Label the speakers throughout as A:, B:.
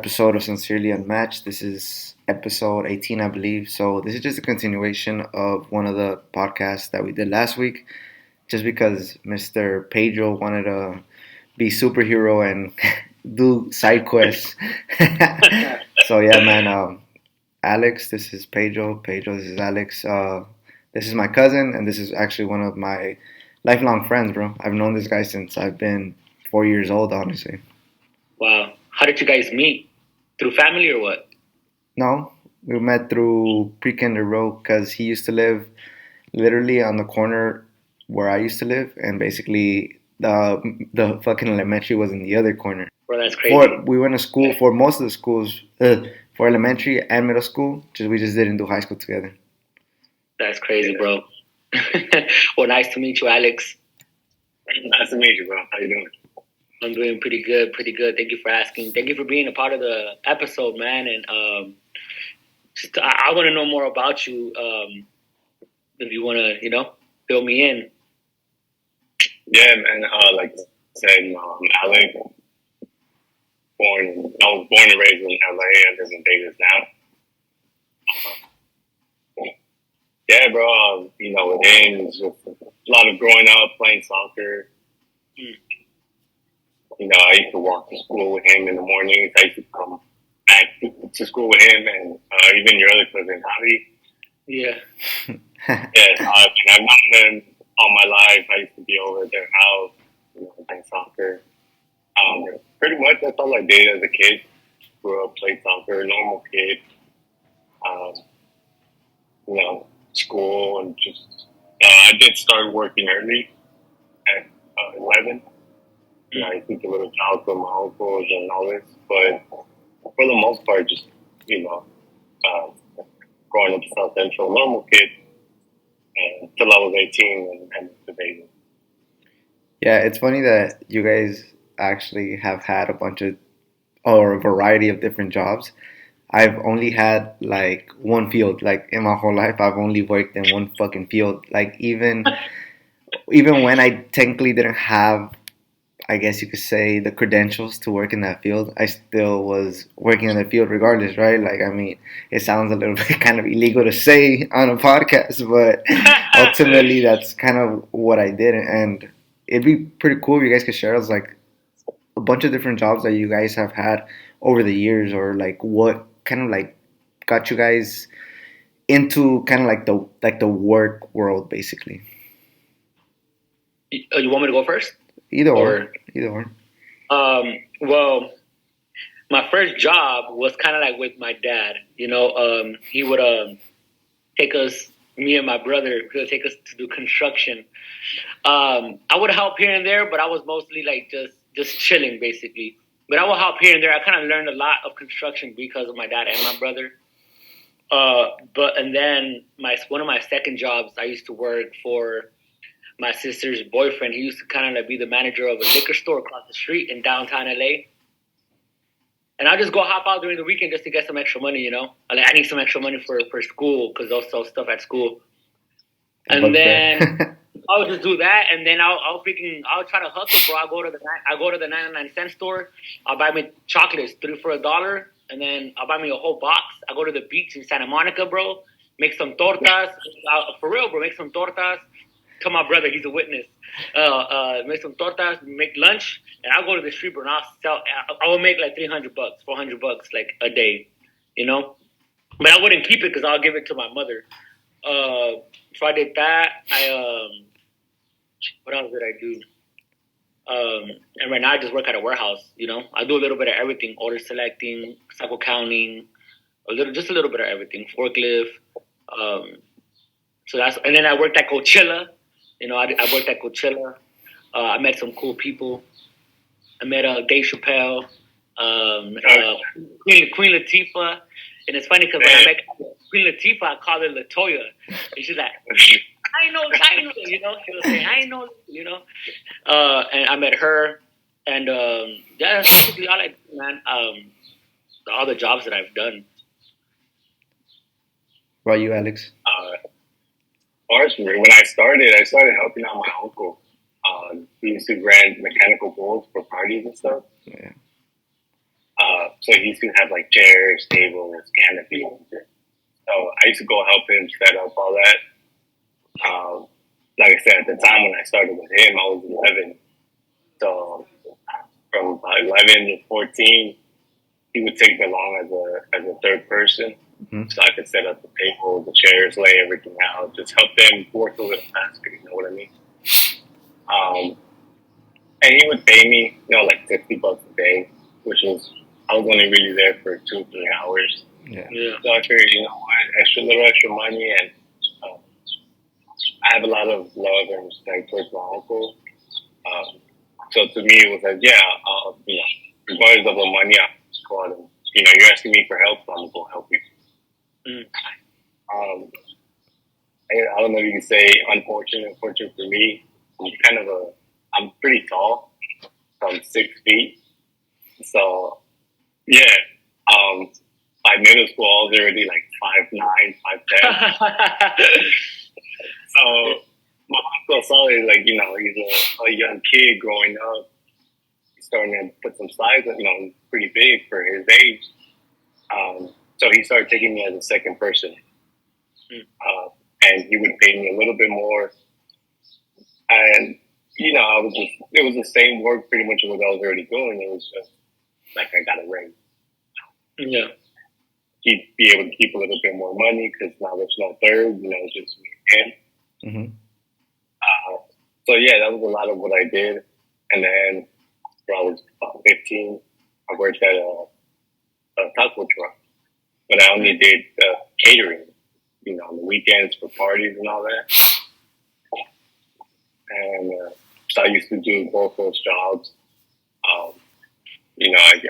A: Episode of Sincerely-Unmatched. This is episode 18, I believe. So, this is just a continuation of one of the podcasts that we did last week, just because Mr. Pedro wanted to be superhero and do side quests. So, yeah, man. Alex, this is Pedro. Pedro, this is Alex. This is my cousin, and this is actually one of my lifelong friends, bro. I've known this guy since I've been 4 years old, honestly.
B: Wow. How did you guys meet? Through family or what?
A: No, we met through Pre-Kinder Road because he used to live literally on the corner where I used to live, and basically the fucking elementary was in the other corner.
B: Bro, that's crazy.
A: For we went to school for most of the schools for elementary and middle school. We just didn't do high school together.
B: That's crazy, bro. Well, nice to meet you, Alex.
C: Nice to meet you, bro. How you doing?
B: I'm doing pretty good, pretty good. Thank you for asking. Thank you for being a part of the episode, man. And I want to know more about you. If you want to, fill me in.
C: Yeah, man. Like I said, Alex. I was born and raised in LA. I live in Vegas now. Yeah, bro. With him, it's just a lot of growing up, playing soccer. I used to walk to school with him in the mornings. I used to come back to school with him, and even your other cousin, Javi.
B: Yeah.
C: I've known them all my life. I used to be over at their house, playing soccer. Pretty much that's all I did as a kid. Grew up, played soccer, normal kid. School and just. I did start working early at 11. I used to do little jobs with my uncles and all this, but for the most part, just growing up in South Central, normal kid, until I was 18 and moved to Vegas.
A: Yeah, it's funny that you guys actually have had a variety of different jobs. I've only had like one field. Like in my whole life, I've only worked in one fucking field. Like even when I technically didn't have, I guess you could say, the credentials to work in that field, I still was working in the field regardless, right? Like, I mean, it sounds a little bit kind of illegal to say on a podcast, but ultimately that's kind of what I did. And it'd be pretty cool if you guys could share us like a bunch of different jobs that you guys have had over the years, or like what kind of like got you guys into kind of like the work world, basically.
B: You want me to go first?
A: Either or.
B: Well, my first job was kind of like with my dad. He would take us, me and my brother, he would take us to do construction. I would help here and there, but I was mostly like just chilling, basically. But I would help here and there. I kind of learned a lot of construction because of my dad and my brother. And then one of my second jobs, I used to work for my sister's boyfriend. He used to kind of like be the manager of a liquor store across the street in downtown LA. And I just go hop out during the weekend just to get some extra money, I need some extra money for school because they'll sell stuff at school. And then I would just do that, and then I'll try to hustle, bro. I go to the 99-cent store. I'll buy me chocolates, 3 for $1, and then I'll buy me a whole box. I go to the beach in Santa Monica, bro. Make some tortas, for real, bro. Make some tortas. Tell my brother, he's a witness. Make some tortas, make lunch, and I'll go to the street, bro, and I'll sell. I will make like $300, $400, like a day, But I wouldn't keep it because I'll give it to my mother. So I did that. What else did I do? And right now I just work at a warehouse. I do a little bit of everything: order selecting, cycle counting, just a little bit of everything, forklift. And then I worked at Coachella. I worked at Coachella. I met some cool people. I met Dave Chappelle, Queen Latifah. And it's funny because when I met Queen Latifah, I called her Latoya. And she's like, I know, She was saying, I know, And I met her. And that's basically all I do, man. All the jobs that I've done.
A: What about you, Alex?
C: When I started helping out my uncle. We used to rent mechanical bulls for parties and stuff.
A: Yeah.
C: So he used to have like chairs, tables, canopies. So I used to go help him set up all that. Um, like I said, at the time when I started with him, I was 11. So from about 11 to 14, he would take me along as a third person,
A: Hmm.
C: so I could set up the table, the chairs, lay everything out, just help them work a little faster. You know what I mean? Um, and he would pay me, like $50 a day, which was I was only really there for 2 3 hours.
A: Yeah.
B: Yeah.
C: So I figured, what, little extra money, and uh, I have a lot of love and respect towards my uncle. Um, so to me, it was like, yeah, regardless of the money, I'll just go out and, you're asking me for help, so I'm gonna go help you.
B: Mm.
C: Um, I don't know if you can say unfortunate. Unfortunate for me, I'm pretty tall. So I'm 6 feet. So yeah, um, by middle school, I was already like 5'9", 5'10". So my uncle saw it like, he's a young kid growing up. He's starting to put some size, pretty big for his age. So he started taking me as a second person.
B: Mm.
C: And he would pay me a little bit more. And, it was the same work pretty much what I was already doing. It was just like I got a raise.
B: Yeah.
C: He'd be able to keep a little bit more money because now there's no third, it's just me and him.
A: Hmm.
C: So yeah, that was a lot of what I did. And then when I was about 15, I worked at a taco truck, but I only did catering, on the weekends for parties and all that. And so I used to do both those jobs. Um, I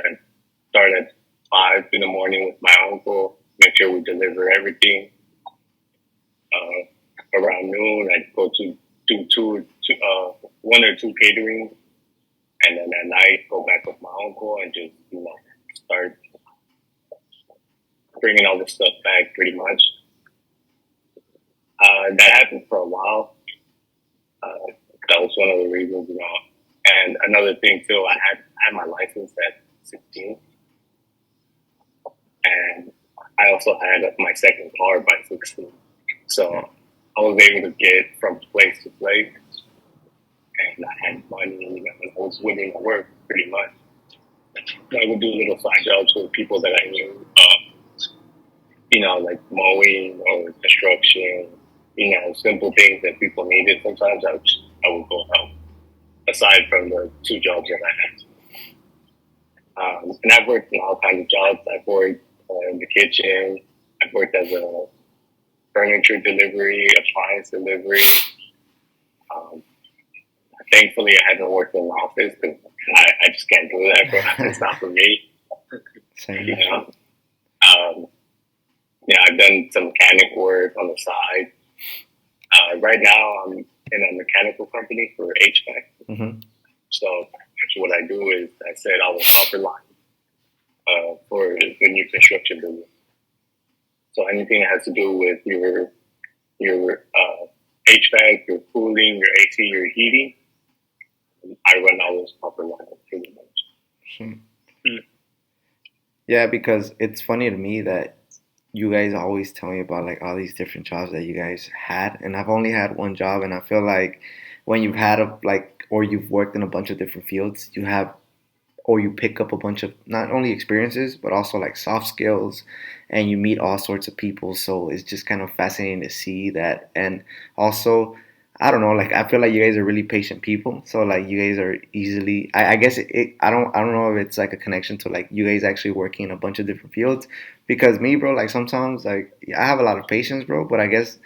C: start at 5 in the morning with my uncle, make sure we deliver everything. Around noon, I'd go to do one or two catering, and then at night go back with my uncle and just start bringing all the stuff back. Pretty much, that happened for a while. That was one of the reasons, And another thing too, I had my license at 16, and I also had my second car by 16.
A: Yeah.
C: So I was able to get from place to place, and I had money, and I was willing to work pretty much. I would do little side jobs with people that I knew, like mowing or construction, simple things that people needed. Sometimes I would go help, aside from the two jobs that I had. And I've worked in all kinds of jobs. I've worked in the kitchen. I've worked as a furniture delivery, appliance delivery. Um, Thankfully, I haven't worked in an office because I just can't do that, bro. It's not for me.
A: Same.
C: You know. Yeah, I've done some mechanic work on the side. Right now, I'm in a mechanical company for HVAC.
A: Hmm.
C: So actually what I do is I set all the copper line for the new construction building. So anything that has to do with your HVAC, your cooling, your AC, your heating, I run all those copper lines pretty much.
B: Mm.
A: Yeah, because it's funny to me that you guys always tell me about like all these different jobs that you guys had, and I've only had one job, and I feel like when you've had a like or you've worked in a bunch of different fields, you have or you pick up a bunch of not only experiences but also like soft skills, and you meet all sorts of people, so it's just kind of fascinating to see that. And also I don't know, like I feel like you guys are really patient people, so like you guys are easily I guess I don't know if it's like a connection to like you guys actually working in a bunch of different fields, because me, bro, like sometimes like I have a lot of patience, bro, but I guess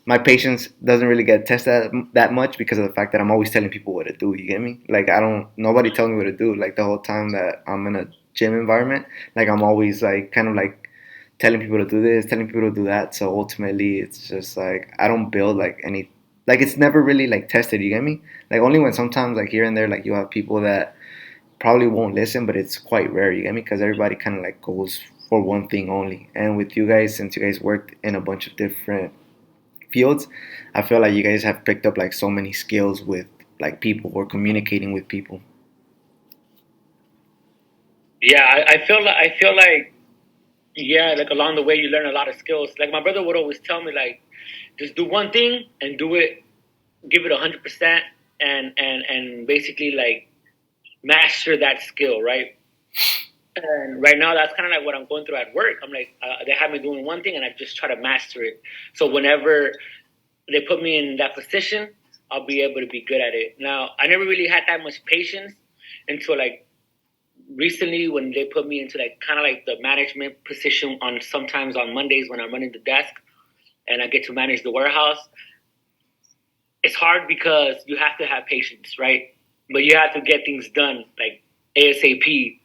A: my patience doesn't really get tested that much because of the fact that I'm always telling people what to do. You get me? Like I don't, nobody tells me what to do. Like the whole time that I'm in a gym environment, like I'm always like kind of like telling people to do this, telling people to do that. So ultimately, it's just like I don't build like any, like it's never really like tested. You get me? Like only when sometimes like here and there, like you have people that probably won't listen, but it's quite rare. You get me? Because everybody kind of like goes for one thing only. And with you guys, since you guys worked in a bunch of different fields, I feel like you guys have picked up like so many skills with like people or communicating with people.
B: Yeah, I feel like yeah, like along the way you learn a lot of skills. Like my brother would always tell me, like just do one thing and do it, give it 100%, and basically like master that skill, right? And right now, that's kind of like what I'm going through at work. I'm like, they have me doing one thing, and I just try to master it. So whenever they put me in that position, I'll be able to be good at it. Now, I never really had that much patience until like recently when they put me into like kind of like the management position on sometimes on Mondays when I'm running the desk and I get to manage the warehouse. It's hard because you have to have patience, right? But you have to get things done like ASAP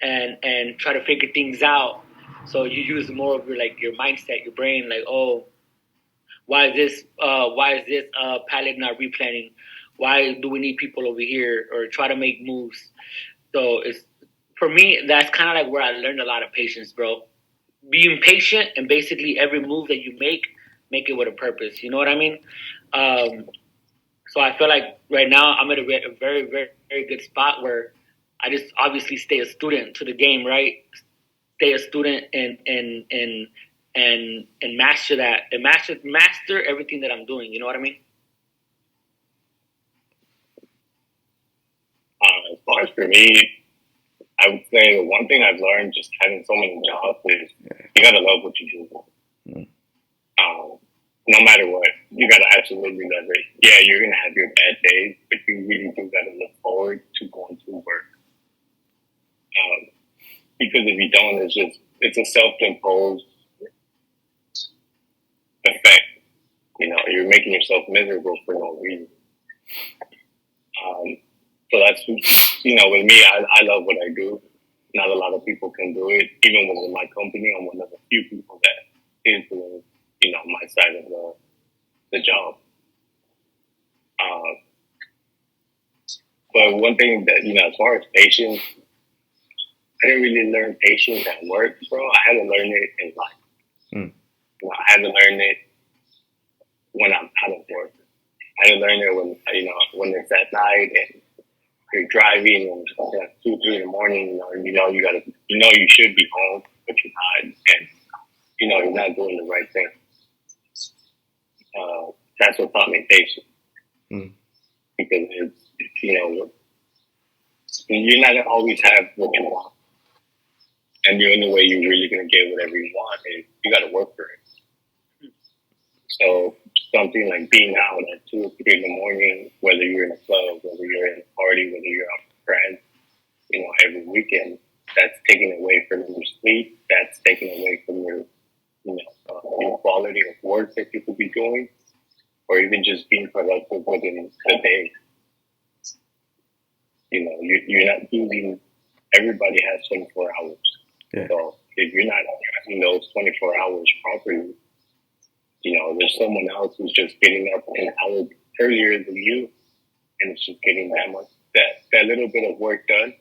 B: and try to figure things out. So you use more of your like your mindset, your brain, like, oh, why is this pallet not replanning? Why do we need people over here? Or try to make moves. So it's for me, that's kind of like where I learned a lot of patience, bro. Being patient and basically every move that you make it with a purpose. You know what I mean? Um, so I feel like right now I'm at a very, very, very good spot where I just obviously stay a student to the game, right? Stay a student and master that and master everything that I'm doing. You know what I mean?
C: As far as for me, I would say the one thing I've learned just having so many jobs is you gotta love what you do.
A: Mm.
C: No matter what, you gotta absolutely love it. Yeah, you're gonna have your bad days, but you really do gotta look forward to going to work. Um, because if you don't, it's a self-imposed effect. You know, you're making yourself miserable for no reason. Um, so that's with me, I love what I do. Not a lot of people can do it. Even within my company, I'm one of the few people that is doing my side of the job. Uh, but one thing that as far as patience, I didn't really learn patience at work, bro. I had to learn it in life.
A: Mm.
C: I had to learn it when I'm out of work. I had to learn it when it's at night and you're driving and it's 2, 3 in the morning. You should be home, but you're not, and you're not doing the right thing. That's what taught me patience
A: Mm.
C: because you're not gonna always have what you want, and the only way you're really gonna get whatever you want is you got to work for it. So something like being out at 2 or 3 in the morning, whether you're in a club, whether you're in a party, whether you're out with friends, every weekend, that's taken away from your sleep. That's taken away from your quality of work that you could be doing, or even just being productive within the day. You're not using. Everybody has 24 hours.
A: Yeah.
C: So if you're not using those 24 hours properly, there's someone else who's just getting up an hour earlier than you, and it's just getting that little bit of work done.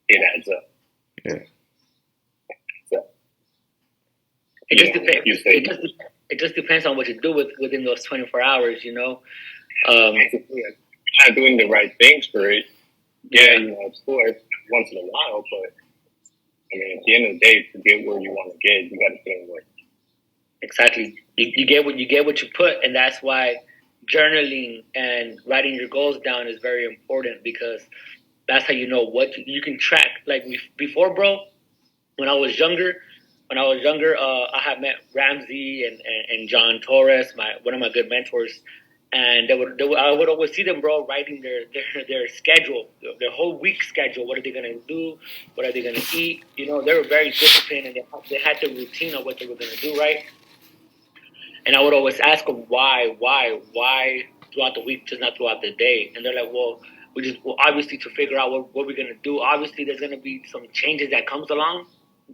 C: It adds up.
A: Yeah.
C: So
B: It just depends.
C: you say
B: It just depends on what you do within those 24 hours.
C: basically, you're not doing the right things for it. Yeah, of course, once in a while, but I mean, at the end of the day, to get where you want to get, you got to put in work.
B: Exactly. You get what you put, and that's why journaling and writing your goals down is very important because that's how you know what you can track. Like before, bro, when I was younger, I had met Ramsey and John Torres, one of my good mentors, and I would always see them, bro, writing their schedule, their whole week schedule. What are they gonna do? What are they gonna eat? They were very disciplined and they had the routine of what they were gonna do, right? And I would always ask them why throughout the week, just not throughout the day. And they're like, well, obviously to figure out what we're gonna do. Obviously, there's gonna be some changes that comes along,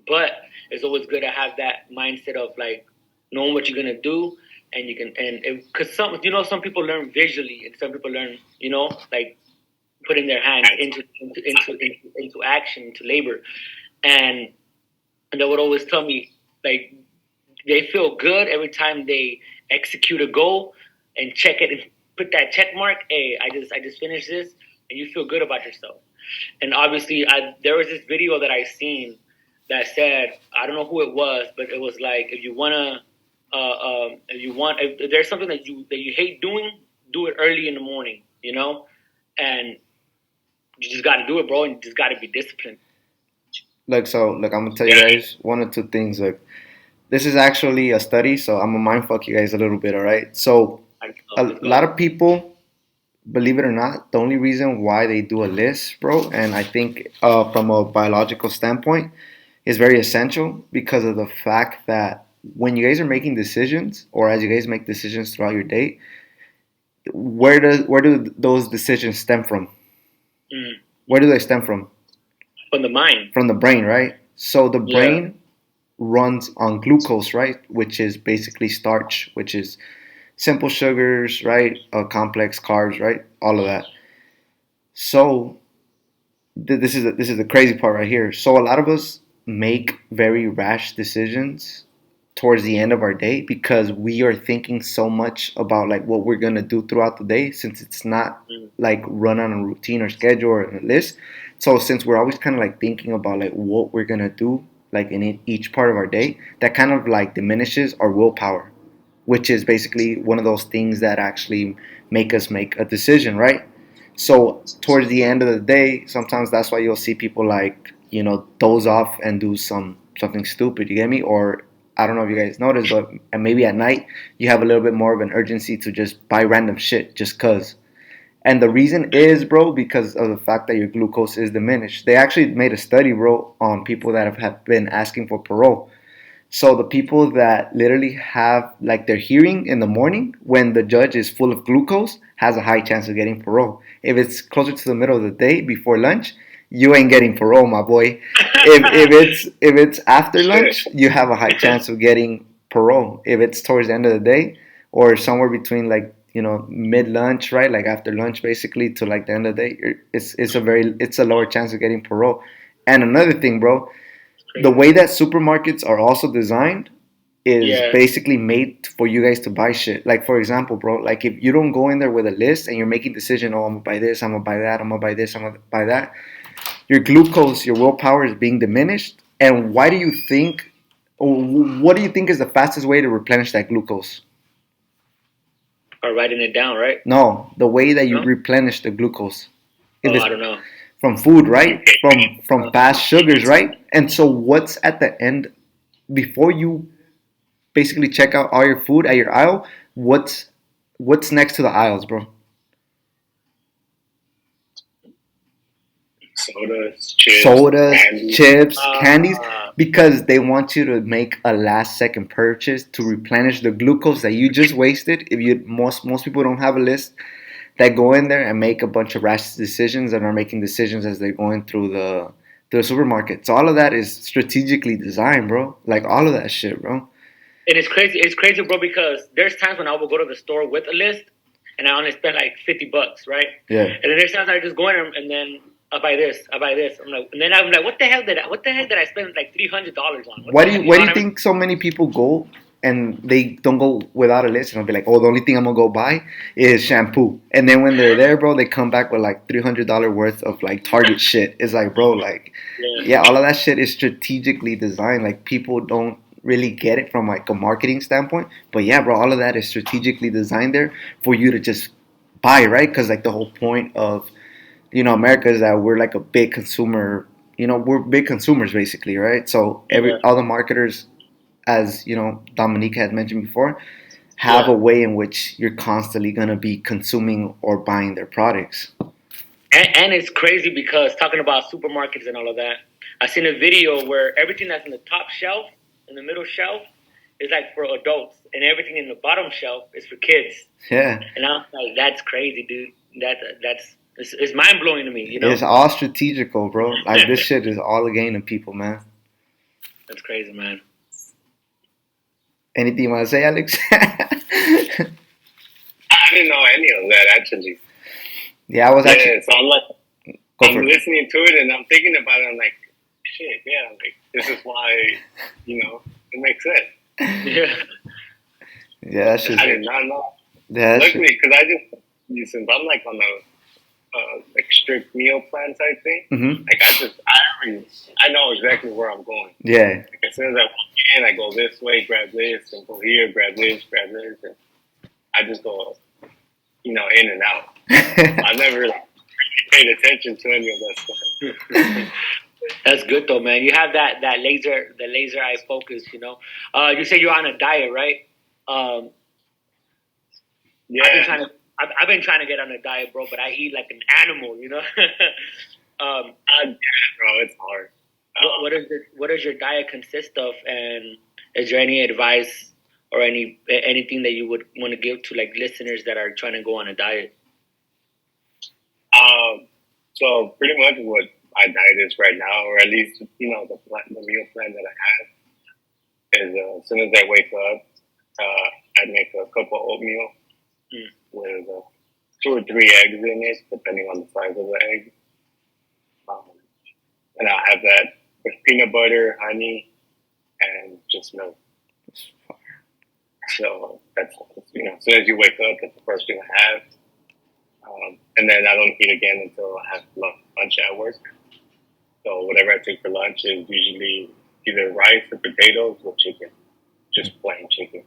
B: but it's always good to have that mindset of like knowing what you're gonna do, and you can because some people learn visually, and some people learn like putting their hands into action, into labor, and they would always tell me like they feel good every time they execute a goal and check it and put that check mark. Hey, I just finished this, and you feel good about yourself. And obviously, there was this video that I seen that said, I don't know who it was, but it was like, if you wanna, if there's something that you hate doing, do it early in the morning, you know, and you just got to do it, bro, and you just got to be disciplined.
A: Look, I'm gonna tell you guys one or two things. Look, this is actually a study, so I'm gonna mindfuck you guys a little bit. All right. So a lot of people, believe it or not, the only reason why they do a list, bro, and I think from a biological standpoint, is very essential because of the fact that when you guys are making decisions, or as you guys make decisions throughout your day, where do those decisions stem from?
B: Mm.
A: Where do they stem from?
B: From the mind.
A: From the brain, right? So the brain runs on glucose, right? Which is basically starch, which is simple sugars, right? Complex carbs, right? All of that. So this is the crazy part right here. So a lot of us make very rash decisions towards the end of our day because we are thinking so much about like what we're gonna do throughout the day since it's not like run on a routine or schedule or a list. So since we're always kind of like thinking about like what we're gonna do like in each part of our day, that kind of like diminishes our willpower, which is basically one of those things that actually make us make a decision, right? So towards the end of the day, sometimes that's why you'll see people like doze off and do something stupid. You get me? Or I don't know if you guys notice, but and maybe at night you have a little bit more of an urgency to just buy random shit just cause. And the reason is, bro, because of the fact that your glucose is diminished. They actually made a study, bro, on people that have been asking for parole. So the people that literally have like their hearing in the morning when the judge is full of glucose has a high chance of getting parole. If it's closer to the middle of the day before lunch, you ain't getting parole, my boy. If it's after lunch, you have a high chance of getting parole. If it's towards the end of the day or somewhere between like mid lunch, right, like after lunch basically to like the end of the day, it's a lower chance of getting parole. And another thing, bro, the way that supermarkets are also designed is basically made for you guys to buy shit. Like for example, bro, like if you don't go in there with a list and you're making decision, oh, I'm gonna buy this, I'm gonna buy that, I'm gonna buy this, I'm gonna buy that, your glucose, your willpower is being diminished. And why do you think, or what do you think is the fastest way to replenish that glucose?
B: Or writing it down, right?
A: No, the way that you replenish the glucose.
B: If I don't know.
A: From food, right? From fast sugars, right? And so what's at the end before you basically check out all your food at your aisle? What's next to the aisles, bro?
C: Sodas,
A: chips, candies, because they want you to make a last second purchase to replenish the glucose that you just wasted. If you most people don't have a list that go in there and make a bunch of rash decisions and are making decisions as they're going through the supermarket. So all of that is strategically designed, bro. Like all of that shit, bro.
B: And it's crazy. It's crazy, bro, because there's times when I will go to the store with a list and I only spend like $50, right?
A: Yeah.
B: And then there's times I just go in and then I buy this, I buy this. I'm like, and then I'm like, what the heck did I spend like $300 on?
A: Why do you think so many people go and they don't go without a list and they'll be like, oh, the only thing I'm gonna go buy is shampoo, and then when they're there, bro, they come back with like $300 worth of like Target shit. It's like, bro, like, yeah, all of that shit is strategically designed. Like people don't really get it from like a marketing standpoint, but yeah, bro, all of that is strategically designed there for you to just buy, right? Because like the whole point of America is that we're like a big consumer. We're big consumers basically, right? So all the marketers, as Dominique had mentioned before, have a way in which you're constantly gonna be consuming or buying their products.
B: And it's crazy because talking about supermarkets and all of that, I seen a video where everything that's in the top shelf, in the middle shelf, is like for adults, and everything in the bottom shelf is for kids.
A: Yeah.
B: And I'm like, that's crazy, dude. It's mind blowing to me.
A: It's all strategical, bro. Like this shit is all a game to people, man.
B: That's crazy, man.
A: Anything you want to say, Alex?
C: I didn't know any of that actually.
A: Yeah, I was actually.
C: Yeah, so I'm listening to it and I'm thinking about it. I'm like, shit, yeah, like this is why, it makes sense.
B: Yeah.
A: Yeah, that's just.
C: I did not know.
A: Yeah,
C: luckily, because since I'm like on the like strict meal plan type thing.
A: Mm-hmm.
C: Like I know exactly where I'm going.
A: Yeah.
C: Like as soon as I walk in, I go this way, grab this, and go here, grab this, and I just go, in and out. I never like, paid attention to any of that stuff.
B: That's good though, man. You have that laser eye focus. You say you're on a diet, right? Um,
C: Yeah.
B: I've been trying to get on a diet, bro, but I eat like an animal.
C: Bro, it's hard.
B: What does your diet consist of, and is there any advice or anything that you would want to give to like listeners that are trying to go on a diet?
C: So pretty much what my diet is right now, or at least the meal plan that I have is as soon as I wake up, I make a cup of oatmeal with 2 or 3 eggs in it, depending on the size of the egg. And I'll have that with peanut butter, honey, and just milk. So that's as soon as you wake up, that's the first thing I have. And then I don't eat again until I have lunch at work. So whatever I take for lunch is usually either rice or potatoes or chicken, just plain chicken.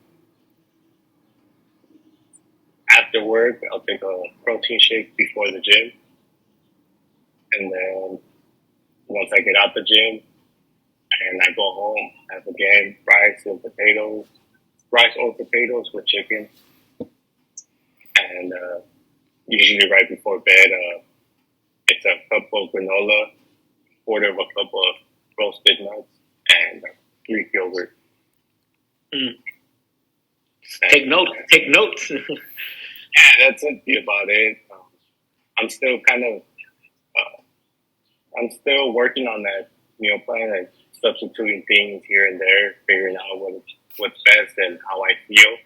C: After work, I'll take a protein shake before the gym. And then once I get out the gym and I go home, I have again rice or potatoes with chicken. And usually right before bed, it's a cup of granola, quarter of a cup of roasted nuts, and Greek yogurt.
B: Take notes. Take notes.
C: Yeah, that's about it. I'm still I'm still working on that meal plan, like substituting things here and there, figuring out what's best and how I feel.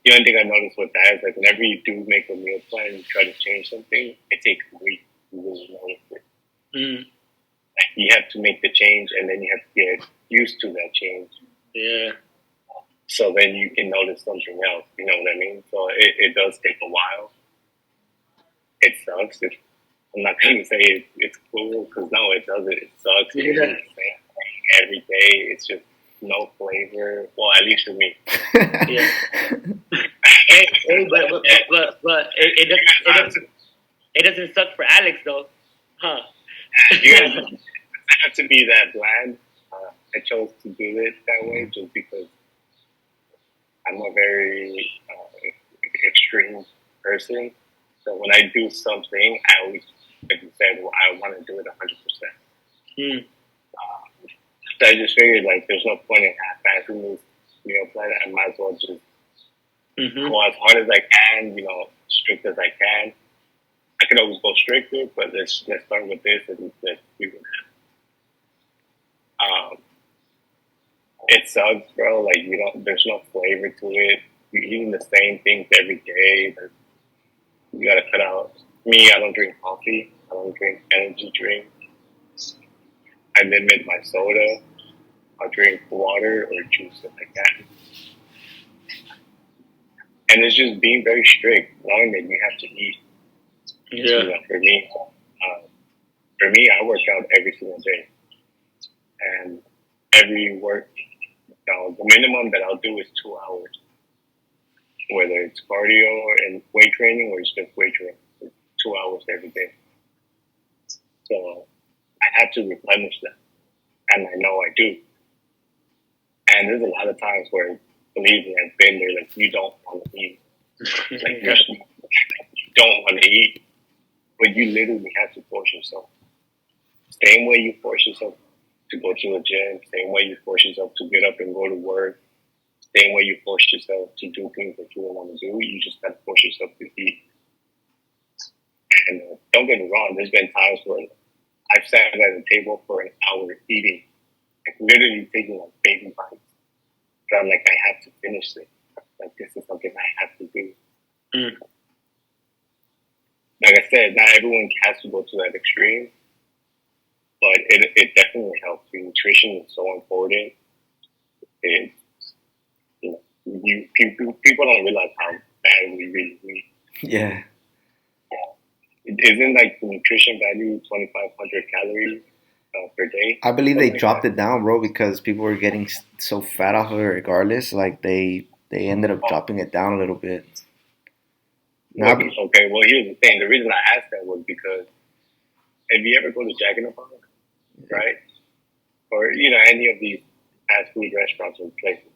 C: The only thing I noticed with that is like whenever you do make a meal plan, you try to change something, it takes weeks to really notice it. Like you have to make the change, and then you have to get used to that change.
B: Yeah.
C: So then you can notice something else. You know what I mean? So it does take a while. It sucks. I'm not going to say it's cool because no, it doesn't. It sucks.
B: Yeah.
C: It's the same thing every day. It's just no flavor. Well, at least for me.
B: Yeah. But it doesn't suck for Alex though, huh?
C: You guys have to be that bland. I chose to do it that way just because I'm a very extreme person. So when I do something, I always, like you said, I want to do it 100%. So I just figured like there's no point in half-assing this meal plan. I might as well just go as hard as I can, strict as I can. I could always go stricter, but let's start with this and let's do it. It sucks, bro. Like there's no flavor to it. You're eating the same things every day. You gotta cut out. Me, I don't drink coffee. I don't drink energy drinks. I limit my soda. I drink water or juice if I can. And it's just being very strict, knowing that you have to eat.
B: Yeah.
C: For me, I work out every single day, and every work, the minimum that I'll do is 2 hours. Whether it's cardio and weight training or it's just weight training, it's 2 hours every day. So I have to replenish that, and I know I do. And there's a lot of times where, believe me, I've been there. Like you don't want to eat, like you don't want to eat, but you literally have to force yourself. Same way you force yourself to go to the gym, same way you force yourself to get up and go to work, same way you force yourself to do things that you don't want to do. You just gotta force yourself to eat. And don't get me wrong, there's been times where I've sat at a table for an hour eating, like literally taking like baby bites. But I'm like, I have to finish this. Like this is something I have to do. Like I said, not everyone has to go to that extreme, but it definitely helps. Nutrition is so important. It, people don't realize how bad we really eat.
A: Yeah.
C: Isn't like the nutrition value 2,500 calories per day,
A: I believe they
C: something like
A: dropped
C: that?
A: it down, bro, because people were getting so fat off of it regardless. Like they ended up
C: Oh,
A: dropping it down a little bit.
C: well,
A: Now,
C: okay. Well, here's the thing. The reason I asked that was because if you ever go to Jack in the Box, right, or any of these fast food restaurants or places,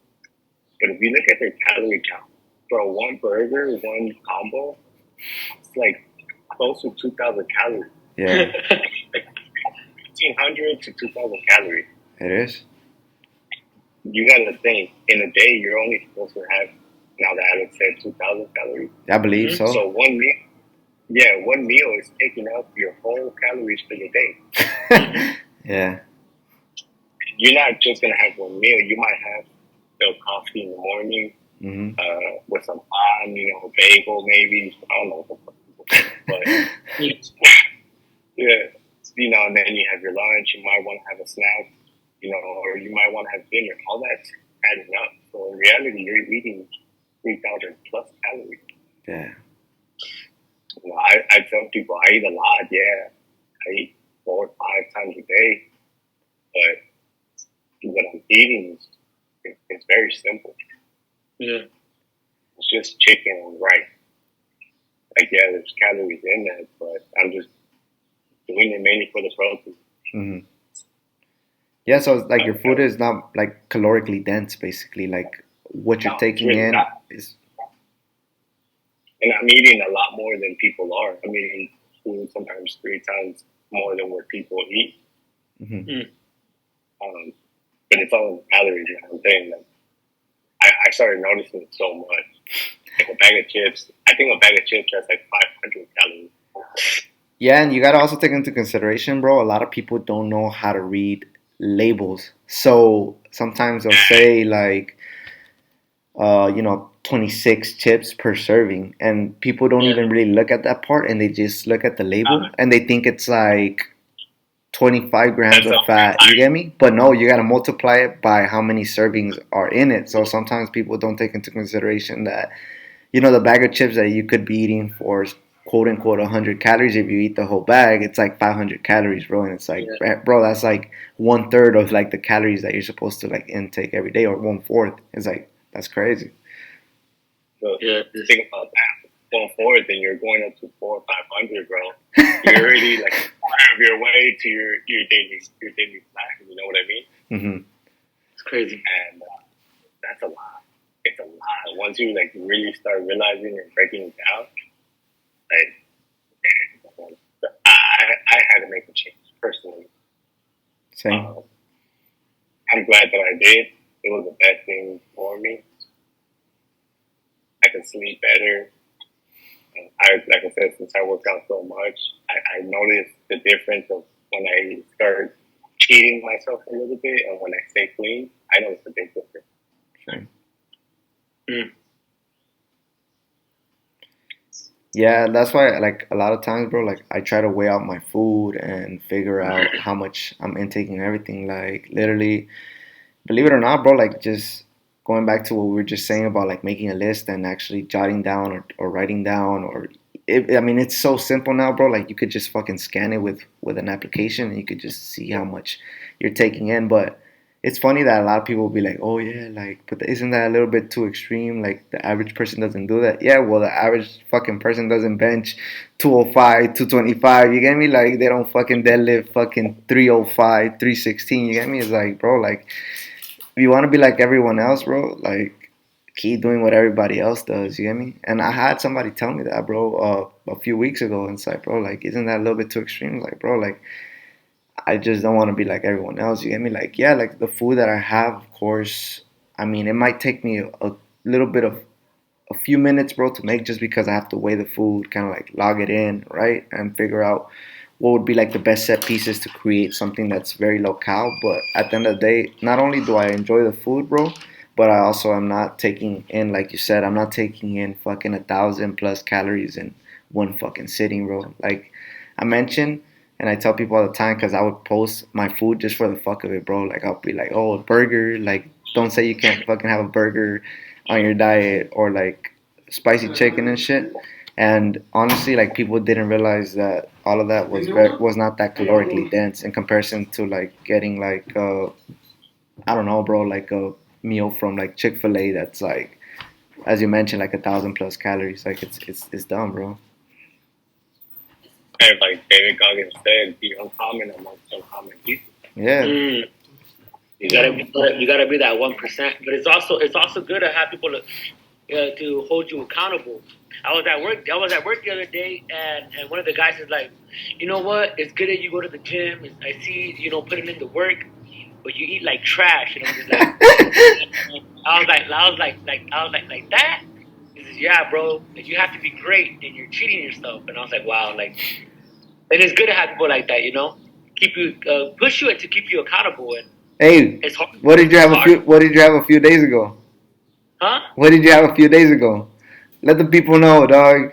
C: but if you look at their calorie count, for one burger, one combo, it's like close to 2,000 calories,
A: yeah,
C: like 1,500 to 2,000 calories.
A: it is.
C: You got to think in a day you're only supposed to have, now that Alex said, 2,000 calories.
A: I believe
B: Mhm.
A: so.
C: So one meal is taking up your whole calories for your day.
A: Yeah.
C: You're not just gonna have one meal. You might have the coffee in the morning
A: Hmm.
C: with some pan, bagel maybe. I don't know what the fuck people think, but yeah, and then you have your lunch. You might want to have a snack, or you might want to have dinner. All that's adding up. So in reality, you're eating 3,000 plus calories.
A: Yeah.
C: I tell people I eat a lot. Yeah, I eat 4 or 5 times a day, but what I'm eating is very simple.
B: Yeah.
C: It's just chicken and rice. Like, yeah, there's calories in that, but I'm just doing it mainly for the protein.
A: Hmm. Yeah. So it's like your
C: I,
A: food
C: I,
A: is not like calorically dense, basically. Like what you're
C: no, it's
A: taking
C: really
A: in
C: not.
A: is.
C: And I'm eating a lot more than people are. I'm eating food sometimes 3 times more than what people eat.
A: Hmm.
B: Mm.
C: Um, but it's all in calories. I'm saying that I started noticing it so much. Like a bag of chips, I think a bag of chips has like 500 calories.
A: Yeah, and you gotta also take into consideration, bro. A lot of people don't know how to read labels, so sometimes they'll say like, 26 chips per serving, and people don't
B: Yeah.
A: even really look at that part, and they just look at the label, and they think it's like 25 grams
C: That's
A: of fat. You get me? But no, you gotta multiply it by how many servings are in it. So sometimes people don't take into consideration that the bag of chips that you could be eating for quote unquote 100 calories. If you eat the whole bag, it's like 500 calories, bro. And it's like,
B: Yeah.
A: bro, that's like 1/3 of like the calories that you're supposed to like intake every day, or 1/4. It's like, that's crazy.
C: so
B: Yeah.
C: think about that. Going forward, then you're going up to 400 or 500, bro. You're already like a quarter of your way to your daily plan. You know what I mean?
A: Hmm.
B: It's crazy.
C: And that's a lot. It's a lot. Once you like really start realizing and breaking it down, like I had to make a change personally.
A: Same.
C: Um, I'm glad that I did. It was the best thing for me. I could sleep better. Like I said, since I work out so much, I noticed the difference of when I start cheating myself a little bit and when I stay clean. I notice a big difference.
A: Same.
B: Mm.
A: Yeah, that's why like a lot of times, bro, like I try to weigh out my food and figure out how much I'm intaking and everything. Like literally, believe it or not, bro, like just going back to what we were just saying about like making a list and actually jotting down or writing down, or I mean it's so simple now, bro. Like you could just fucking scan it with an application and you could just see how much you're taking in. But it's funny that a lot of people will be like, oh yeah, like, but isn't that a little bit too extreme? Like the average person doesn't do that. Yeah, well the average fucking person doesn't bench 205, 225. You get me? Like they don't fucking deadlift fucking 305, 316. You get me? It's like, bro, like if you want to be like everyone else, bro, like keep doing what everybody else does. You get me? And I had somebody tell me that, bro, a few weeks ago. And it's like, bro, like, isn't that a little bit too extreme? Like, bro, like, I just don't want to be like everyone else. You get me? Like, yeah, like the food that I have, of course. I mean, it might take me a little bit of a few minutes, bro, to make just because I have to weigh the food, kind of like log it in, right, and figure out what would be like the best set pieces to create something that's very local. But at the end of the day, not only do I enjoy the food, bro, but I also am not taking in, like you said, I'm not taking in fucking 1,000 plus calories in one fucking sitting, bro. Like I mentioned, and I tell people all the time because I would post my food just for the fuck of it, bro. Like I'll be like, oh, a burger. Like don't say you can't fucking have a burger on your diet, or like spicy chicken and shit. And honestly, like people didn't realize that all of that was not that calorically dense in comparison to like getting like I don't know, bro, like a meal from like Chick-fil-A that's like, as you mentioned, like 1,000 plus calories. Like it's dumb, bro.
C: And like David Goggins said, be uncommon amongst uncommon people.
A: Yeah.
B: You gotta be that 1%. But it's also good to have people to hold you accountable. I was at work. I was at work the other day, and one of the guys is like, you know what? It's good that you go to the gym. I see putting in the work, but you eat like trash. And I'm just like, I was like that. He says, yeah, bro. Like, you have to be great, and you're cheating yourself. And I was like, wow. Like, and it's good to have people like that. Keep you push you and to keep you accountable. And
A: Hey,
B: it's hard.
A: what did you
B: It's
A: have a
B: hard.
A: few? What did you have a few days ago?
B: Huh?
A: What did you have a few days ago? Let the people know, dog.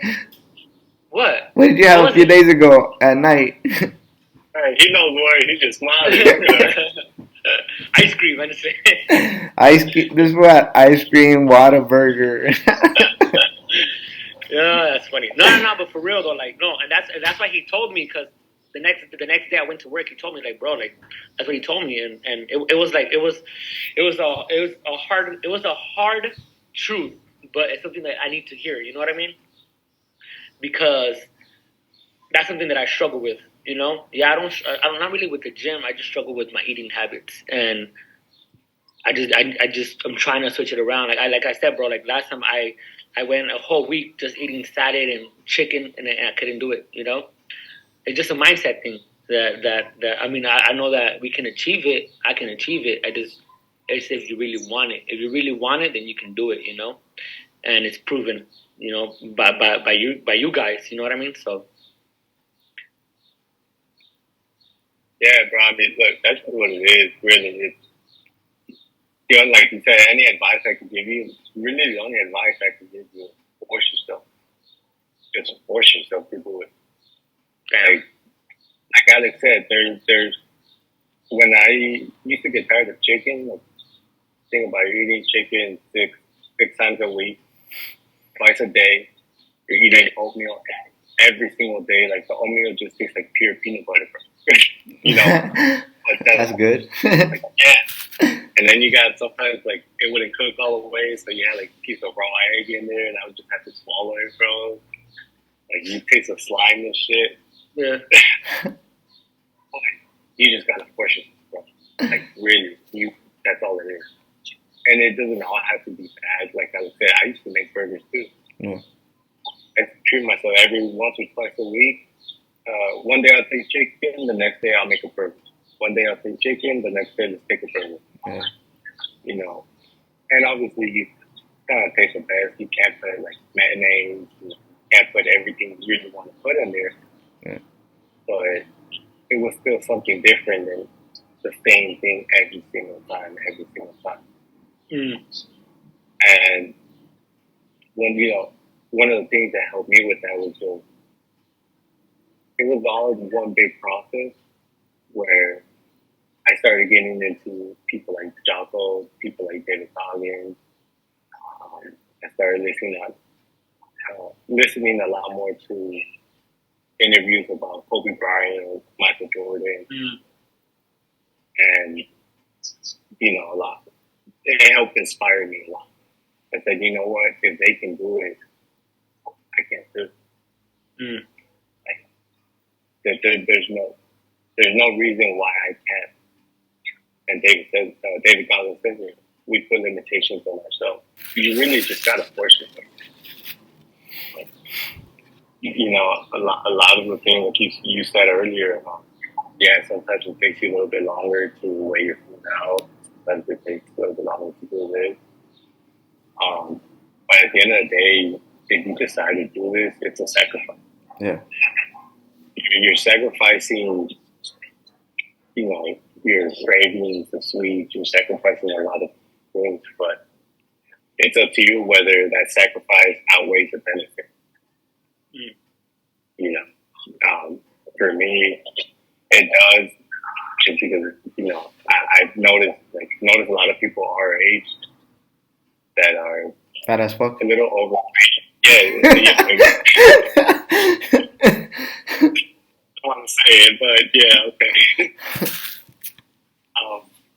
B: What?
A: What did you
B: What
A: have a
B: was
A: few
B: it?
A: days ago at night?
C: Hey, he knows what he just smiling.
B: Ice cream, I understand.
A: Ice cream. This is what ice cream, water burger.
B: Yeah, that's funny. No. But for real though, like no, and that's why he told me because the next day I went to work. He told me like, bro, like that's what he told me, and it was like it was a hard truth, but it's something that I need to hear. You know what I mean? Because that's something that I struggle with. Yeah, I'm not really with the gym. I just struggle with my eating habits, and I'm trying to switch it around. Like I said, bro. Like last time I went a whole week just eating salad and chicken, and I couldn't do it. It's just a mindset thing. That I mean, I know that we can achieve it. I can achieve it. It's if you really want it. If you really want it, then you can do it. And it's proven. By you guys. You know what I mean? So
C: Yeah, bro. I mean, look, that's what it is. Really, like you said, any advice I could give you, really, the only advice I could give you, is force yourself. Just force yourself to do it. Like Alex said, there's when I used to get tired of chicken, like think about eating chicken six times a week, twice a day. You're eating oatmeal every single day. Like the oatmeal just tastes like pure peanut butter, you know. But
A: That's good.
C: like, yeah. And then you got sometimes like it wouldn't cook all the way, so you had like a piece of raw egg in there, and I would just have to swallow it, bro. Like you taste of slime and shit.
B: yeah.
C: You just gotta force it, bro. Like really, that's all it is. And it doesn't all have to be bad. Like I said, I used to make burgers too.
A: Yeah.
C: I treat myself every once or twice a week. One day I'll take chicken, the next day I'll make a burger. One day I'll take chicken, the next day let's take a burger.
A: Yeah.
C: And obviously you kind of taste the best. You can't put like mayonnaise. You can't put everything you really want to put in there.
A: Yeah.
C: But it was still something different than the same thing every single time. And one of the things that helped me with that was just it was all one big process where I started getting into people like Jocko, people like David Goggins. I started listening a lot more to interviews about Kobe Bryant, Michael Jordan, and a lot. It helped inspire me a lot. I said, you know what? If they can do it, I can do it. Like, there's no reason why I can't. And David Goggins says it. We put limitations on ourselves. You really just gotta force yourself. Like, a lot of the things like you said earlier. Yeah, sometimes it takes you a little bit longer to weigh your food out. Sometimes it takes a little bit longer to do this. But at the end of the day, if you decide to do this, it's a sacrifice.
A: Yeah.
C: You're sacrificing, your cravings, the sweets. You're sacrificing a lot of things, but it's up to you whether that sacrifice outweighs the benefit. For me, it does, just because I've noticed a lot of people our age that are
A: Fat as fuck.
C: a little overweight. yeah. I don't want to say it, but yeah, okay.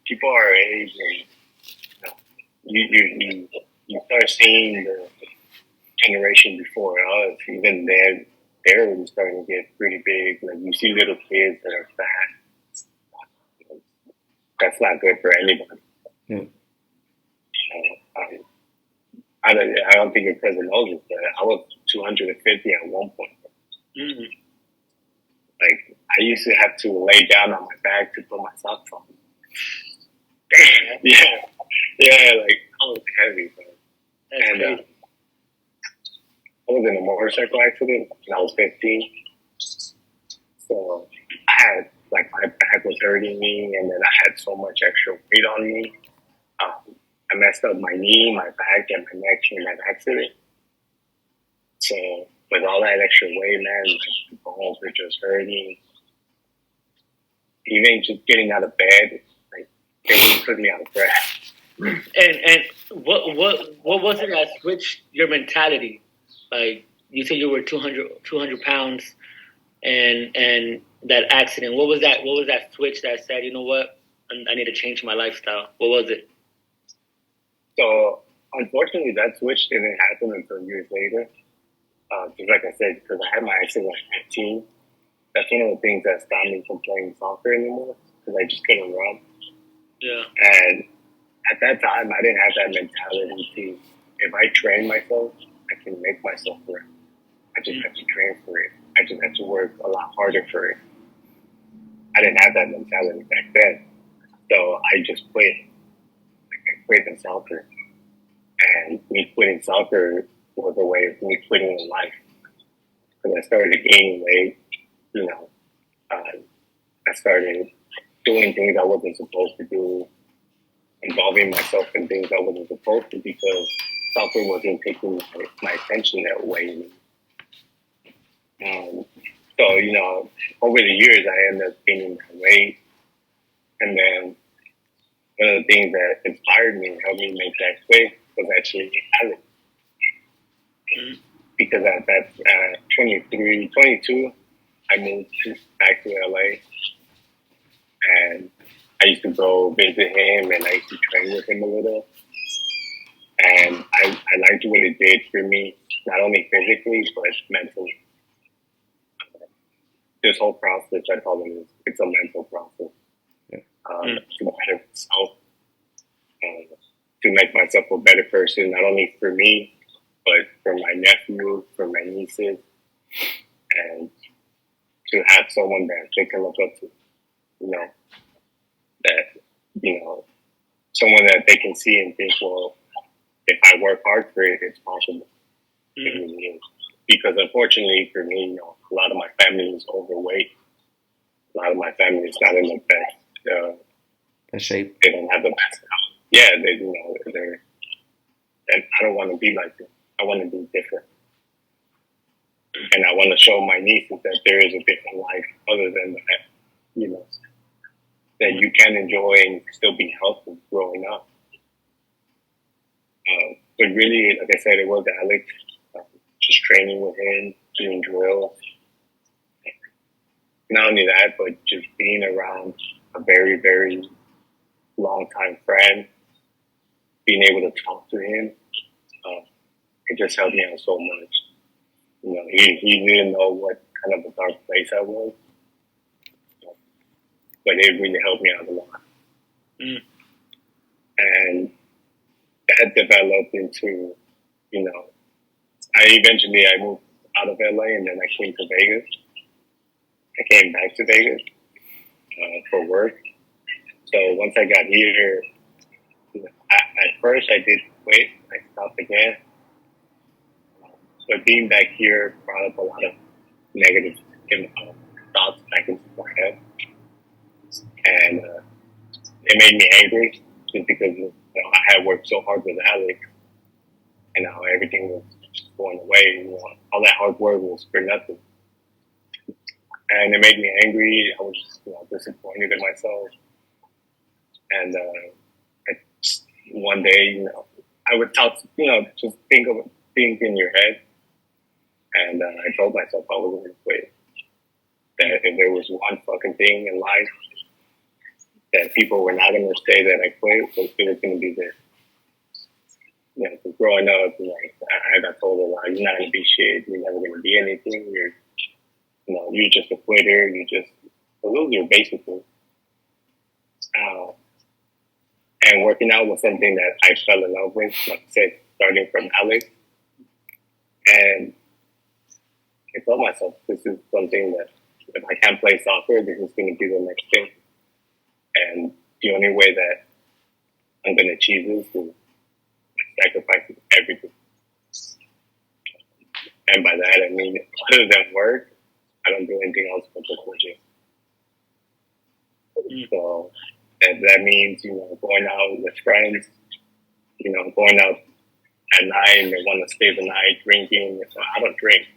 C: People our age, and you start seeing the generation before us. Even they're already starting to get pretty big. Like you see little kids that are fat. That's not good for anybody.
A: Yeah.
C: I don't think your cousin knows this, but I was 250 at one point.
B: Mm.
C: Like I used to have to lay down on my back to put my socks on. Yeah, yeah, like I was heavy, bro.
B: That's
C: And
B: crazy.
C: I was in a motorcycle accident when I was 15. So I had like my back was hurting me, and then I had so much extra weight on me. I messed up my knee, my back, and my neck in that accident. So with all that extra weight, man, like the bones were just hurting. Even just getting out of bed, like it just put me out of breath.
B: And what was it that switched your mentality? Like you said, you were 200 pounds, and that accident. What was that? What was that switch that said, you know what, I need to change my lifestyle? What was it?
C: So unfortunately, that switch didn't happen until years later. Just like I said, because I had my accident at 15. That's one of the things that stopped me from playing soccer anymore because I just couldn't run.
B: Yeah.
C: And at that time, I didn't have that mentality to, if I train myself, I can make myself run. I just have to train for it. I just have to work a lot harder for it. I didn't have that mentality back then. So I just quit. Like I quit in soccer. And me quitting soccer was a way of me quitting in life. Because I started gaining weight, you know. I started doing things I wasn't supposed to do, involving myself in things I wasn't supposed to because soccer wasn't taking my attention that way. So, over the years, I ended up gaining my weight. And then one of the things that inspired me and helped me make that quick was actually Alex.
B: Mm.
C: Because at that 23, 22, I moved back to LA. And I used to go visit him and I used to train with him a little. And I liked what it did for me, not only physically, but mentally. This whole process, I call it, it's a mental process. To better myself, to make myself a better person, not only for me, but for my nephew, for my nieces, and to have someone that they can look up to, you know, that, someone that they can see and think, well, if I work hard for it, it's possible. It really is. Because unfortunately for me, a lot of my family is overweight. A lot of my family is not in the best
A: shape.
C: They don't have the best health. Yeah, they're. And I don't want to be like them. I want to be different, and I want to show my nieces that there is a different life other than that. That you can enjoy and still be healthy growing up. But really, like I said, it was Alex. Just training with him, doing drills. Not only that, but just being around a very, very long time friend, being able to talk to him, it just helped me out so much. He didn't know what kind of a dark place I was, but it really helped me out a lot. And that developed into, I moved out of LA and then I came to Vegas. I came back to Vegas for work. So once I got here, at first I did quit. I stopped again. But being back here brought up a lot of negative thoughts back into my head. And it made me angry just because I had worked so hard with Alex and now everything was just going away. All that hard work was for nothing. And it made me angry. I was disappointed in myself. And one day, I would talk, just think in your head. And I told myself I wasn't going to quit. That if there was one fucking thing in life that people were not going to say that I quit, it was going to be this. You know, 'cause growing up, like I got told a lot, you're not going to be shit. You're never going to be anything. You're just a quitter. You just a loser, basically. Uh, and working out was something that I fell in love with. Like I said, starting from Alex, and I told myself this is something that if I can't play soccer, this is going to be the next thing. And the only way that I'm going to achieve this is sacrificing everything. And by that, I mean, other than work, I don't do anything else but just working. So that means, going out with friends, going out at night and they want to stay the night drinking. So I don't drink.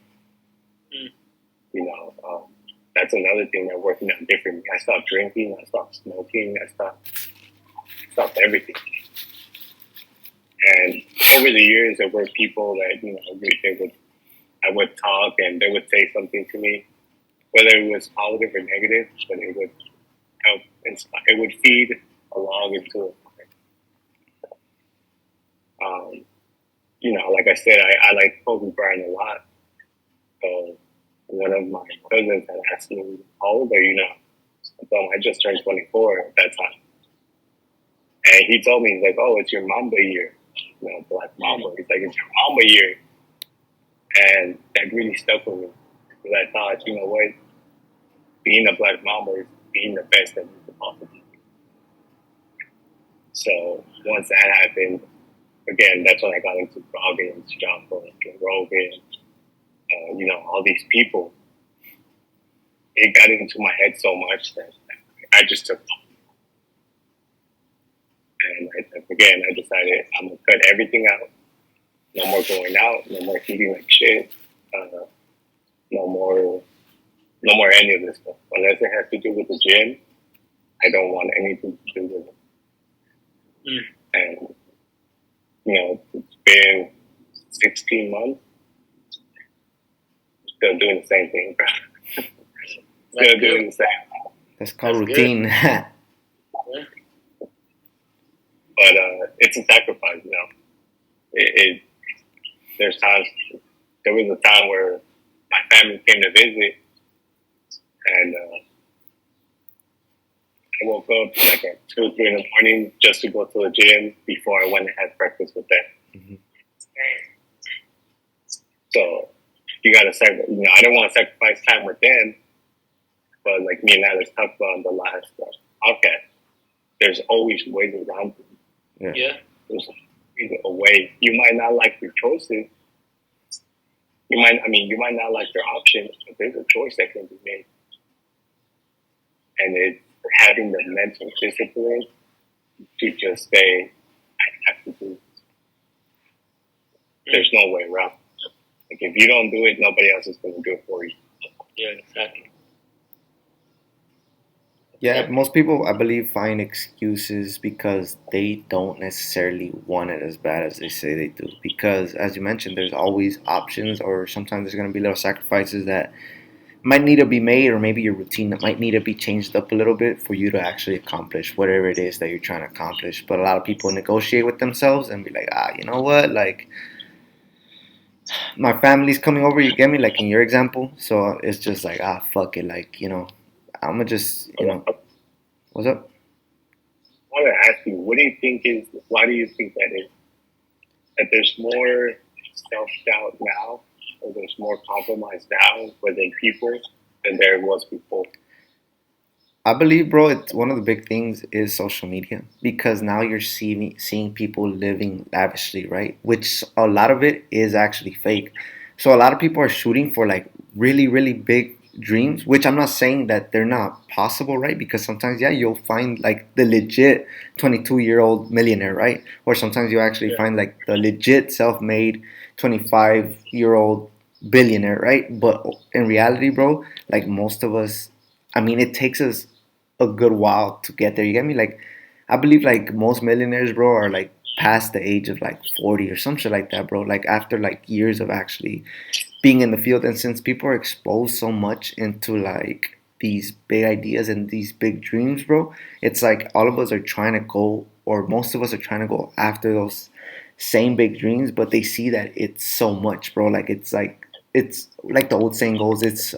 C: You know, that's another thing that working out differently. I stopped drinking, I stopped smoking, I stopped everything. And over the years, there were people that I would talk and they would say something to me, whether it was positive or negative, but it would help inspire. It would feed along into it. Like I said, I like Kobe Bryant a lot. So one of my cousins had asked me, "How old are you now?" I told him I just turned 24 at that time, and he told me, he's like, "Oh, it's your Mamba year, Black Mamba." He's like, "It's your Mamba year," and that really stuck with me because I thought, you know what, being a Black Mamba is being the best that you could possibly be. So once that happened, again, that's when I got into Goggins, Jocko, and Rogan, all these people. It got into my head so much that I just took off. And again, I decided I'm going to cut everything out. No more going out. No more eating like shit. No more, no more any of this stuff. Unless it has to do with the gym, I don't want anything to do with it. And, it's been 16 months. Still doing the same thing, bro. Still doing the same.
A: That's called routine.
C: But it's a sacrifice, There's times. There was a time where my family came to visit, and I woke up like at 2 or 3 in the morning just to go to the gym before I went and had breakfast with them.
A: Mm-hmm.
C: So you gotta sacrifice. I don't want to sacrifice time with them, but like me and Alex talked about in the last podcast, there's always ways around it.
B: Yeah.
C: There's always a way. You might not like your choices. You might not like your options, but there's a choice that can be made. And it's having the mental discipline to just say, I have to do this. There's no way around. Like if you don't do it, nobody else is going to do it for you.
B: Yeah, exactly.
A: Yeah, most people, I believe, find excuses because they don't necessarily want it as bad as they say they do. Because, as you mentioned, there's always options, or sometimes there's going to be little sacrifices that might need to be made, or maybe your routine that might need to be changed up a little bit for you to actually accomplish whatever it is that you're trying to accomplish. But a lot of people negotiate with themselves and be like, you know what? Like, my family's coming over, you get me? Like in your example. So it's just like, fuck it. Like, I'm gonna just, what's up?
C: I want to ask you, why do you think that is? That there's more self-doubt now, or there's more compromise now within people than there was before?
A: I believe, bro, it's one of the big things is social media because now you're seeing people living lavishly, right? Which a lot of it is actually fake. So a lot of people are shooting for like really, really big dreams, which I'm not saying that they're not possible, right? Because sometimes, yeah, you'll find like the legit 22-year-old millionaire, right? Or sometimes you actually find like the legit self-made 25-year-old billionaire, right? But in reality, bro, like most of us, I mean, it takes us a good while to get there. You get me? Like, I believe like most millionaires, bro, are like past the age of like 40 or some shit like that, bro. Like after like years of actually being in the field. And since people are exposed so much into like these big ideas and these big dreams, bro, it's like all of us are trying to go, or most of us are trying to go after those same big dreams, but they see that it's so much, bro. Like it's like the old saying goes, it's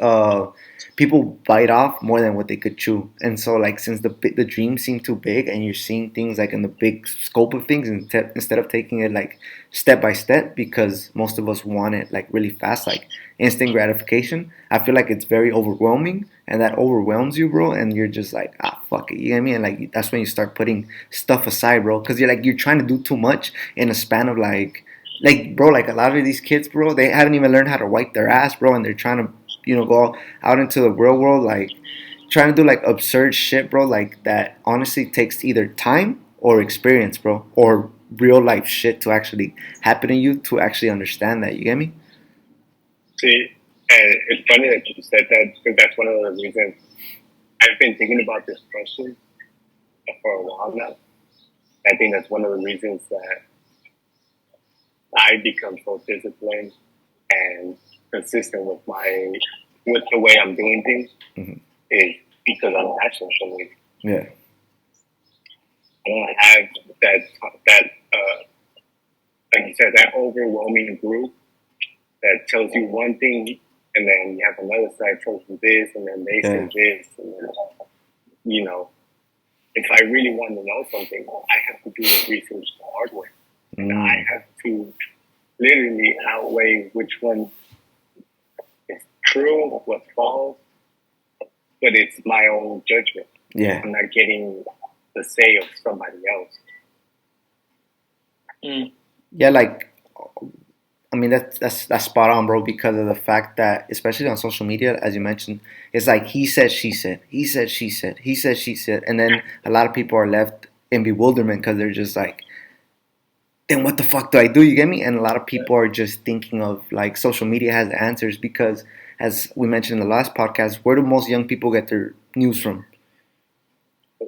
A: people bite off more than what they could chew. And so like since the dreams seem too big and you're seeing things like in the big scope of things, instead of taking it like step by step, because most of us want it like really fast, like instant gratification, I feel like it's very overwhelming, and that overwhelms you, bro, and you're just like, ah, fuck it, you know what I mean? And like that's when you start putting stuff aside, bro, because you're trying to do too much in a span of like bro, like a lot of these kids, bro, they haven't even learned how to wipe their ass, bro, and they're trying to go out into the real world, like trying to do like absurd shit, bro, like that honestly takes either time or experience, bro, or real life shit to actually happen to you to actually understand that. You get me?
C: See, and it's funny that you said that because that's one of the reasons I've been thinking about this question for a while now. I think that's one of the reasons that I become so disciplined and consistent with the way I'm doing things
A: Hmm.
C: is because I don't have social media.
A: Yeah.
C: I don't have that like you said, that overwhelming group that tells you one thing, and then you have another side tells you this, and then they say
A: Yeah.
C: this, and then you know, if I really want to know something, I have to do the research the hard way, and I
A: Mm.
C: have to literally outweigh which one is true, what's false, but it's my own judgment.
A: Yeah.
C: I'm not getting the say of somebody else.
B: Mm.
A: Yeah, like I mean that's spot on, bro, because of the fact that especially on social media, as you mentioned, it's like he said, she said, he said, she said, he said, she said, and then a lot of people are left in bewilderment because they're just like, then what the fuck do I do? You get me? And a lot of people are just thinking of like social media has the answers because, as we mentioned in the last podcast, where do most young people get their news from?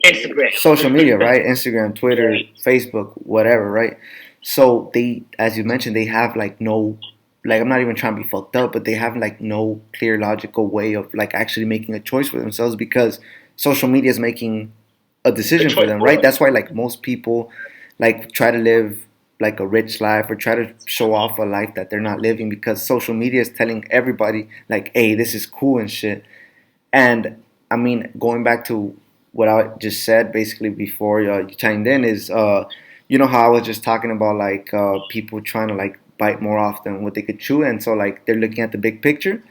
B: Instagram.
A: Social media, right? Instagram,
B: Yeah.
A: Twitter, Facebook, whatever, right? So they, as you mentioned, they have like no, like I'm not even trying to be fucked up, but they have like no clear logical way of like actually making a choice for themselves because social media is making a
B: The
A: decision for
B: choice
A: them,
B: for
A: right?
B: us.
A: That's why like most people like try to live like a rich life or try to show off a life that they're not living because social media is telling everybody like, hey, this is cool and shit. And I mean, going back to what I just said basically before you chimed in is, you know how I was just talking about like people trying to like bite more off than what they could chew, and so like they're looking at the big picture,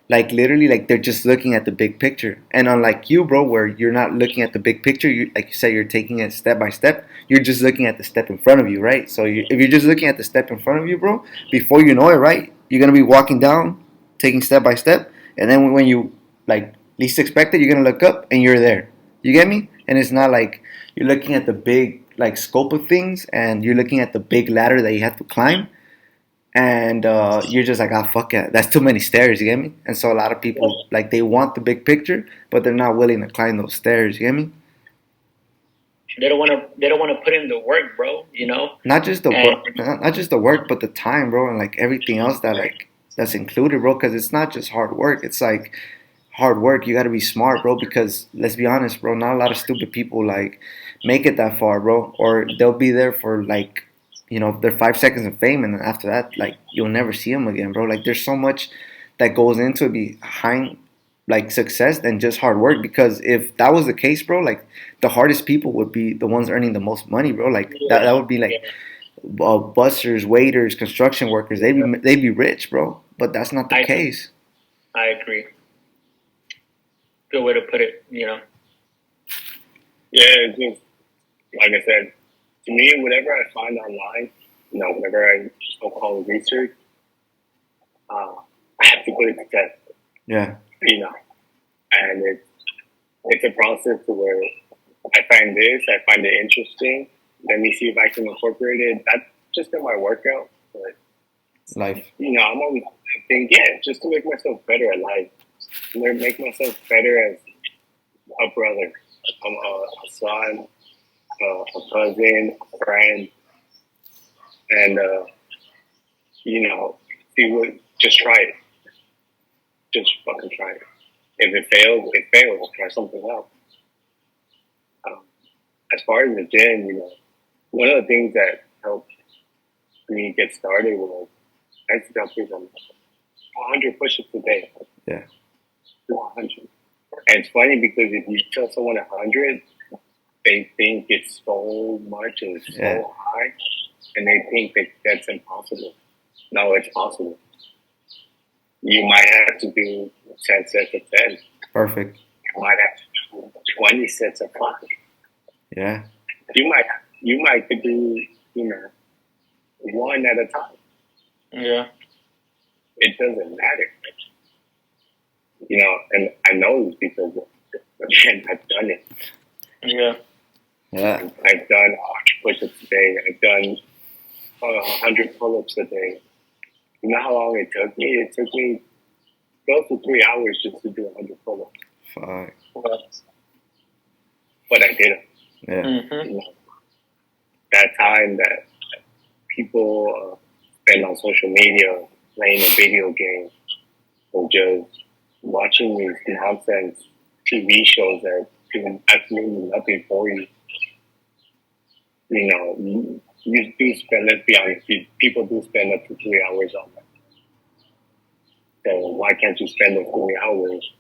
A: like literally like they're just looking at the big picture. And unlike you, bro, where you're not looking at the big picture, you like you said, you're taking it step by step. You're just looking at the step in front of you, right? So if you're just looking at the step in front of you, bro, before you know it, right, you're gonna be walking down, taking step by step, and then when you like least expect it, you're gonna look up and you're there. You get me? And it's not like you're looking at the big like scope of things, and you're looking at the big ladder that you have to climb, and you're just like, ah, fuck it, that's too many stairs. You get me? And so a lot of people like they want the big picture, but they're not willing to climb those stairs. You get me?
B: They don't want to. They don't want to put in the work, bro. You know.
A: Not just the
B: And
A: work, not just the work, but the time, bro, and like everything else that like that's included, bro. Because it's not just hard work. It's like hard work. You got to be smart, bro. Because let's be honest, bro. Not a lot of stupid people like make it that far, bro. Or they'll be there for like, their 5 seconds of fame, and then after that, like you'll never see them again, bro. Like there's so much that goes into it behind like success than just hard work. Because if that was the case, bro, like the hardest people would be the ones earning the most money, bro. Like that would be
B: yeah,
A: like busters, waiters, construction workers. They'd be rich, bro. But that's not the
B: I
A: case.
B: I agree. Good way to put it. You know.
C: Yeah, it's just like I said, to me, whatever I find online, whenever I so-called research, I have to put it to test,
A: Yeah.
C: and it's a process to where I find it interesting. Let me see if I can incorporate it. That's just in my workout, but
A: Life.
C: I'm always thinking, yeah, just to make myself better at life, make myself better as a brother, a son, a cousin, a friend, and see what. Just try it. just fucking try it. If it fails, it fails. Try something else. Um, as far as the gym, one of the things that helped me get started was I used to do 100 push-ups a day.
A: Yeah.
C: 100. And it's funny because if you tell someone 100, they think it's so much and it's so high, and they think that that's impossible. No, it's possible. You might have to do 10 sets of 10.
A: Perfect.
C: You might have to do 20 sets of 5.
A: Yeah.
C: You might could do, one at a time.
B: Yeah.
C: It doesn't matter. And I know this because, again, I've done it.
B: Yeah.
A: Yeah.
C: I've done 100 push-ups a day. I've done 100 pull-ups a day. You know how long it took me? It took me close to 3 hours just to do 100 pull-ups.
A: Fuck.
C: But I did it.
A: Yeah.
B: Mm-hmm.
C: That time that people spend on social media, playing a video game, or just watching these nonsense TV shows that do absolutely nothing for you. You do spend, let's be honest, people do spend up to 3 hours on that. So why can't you spend those 3 hours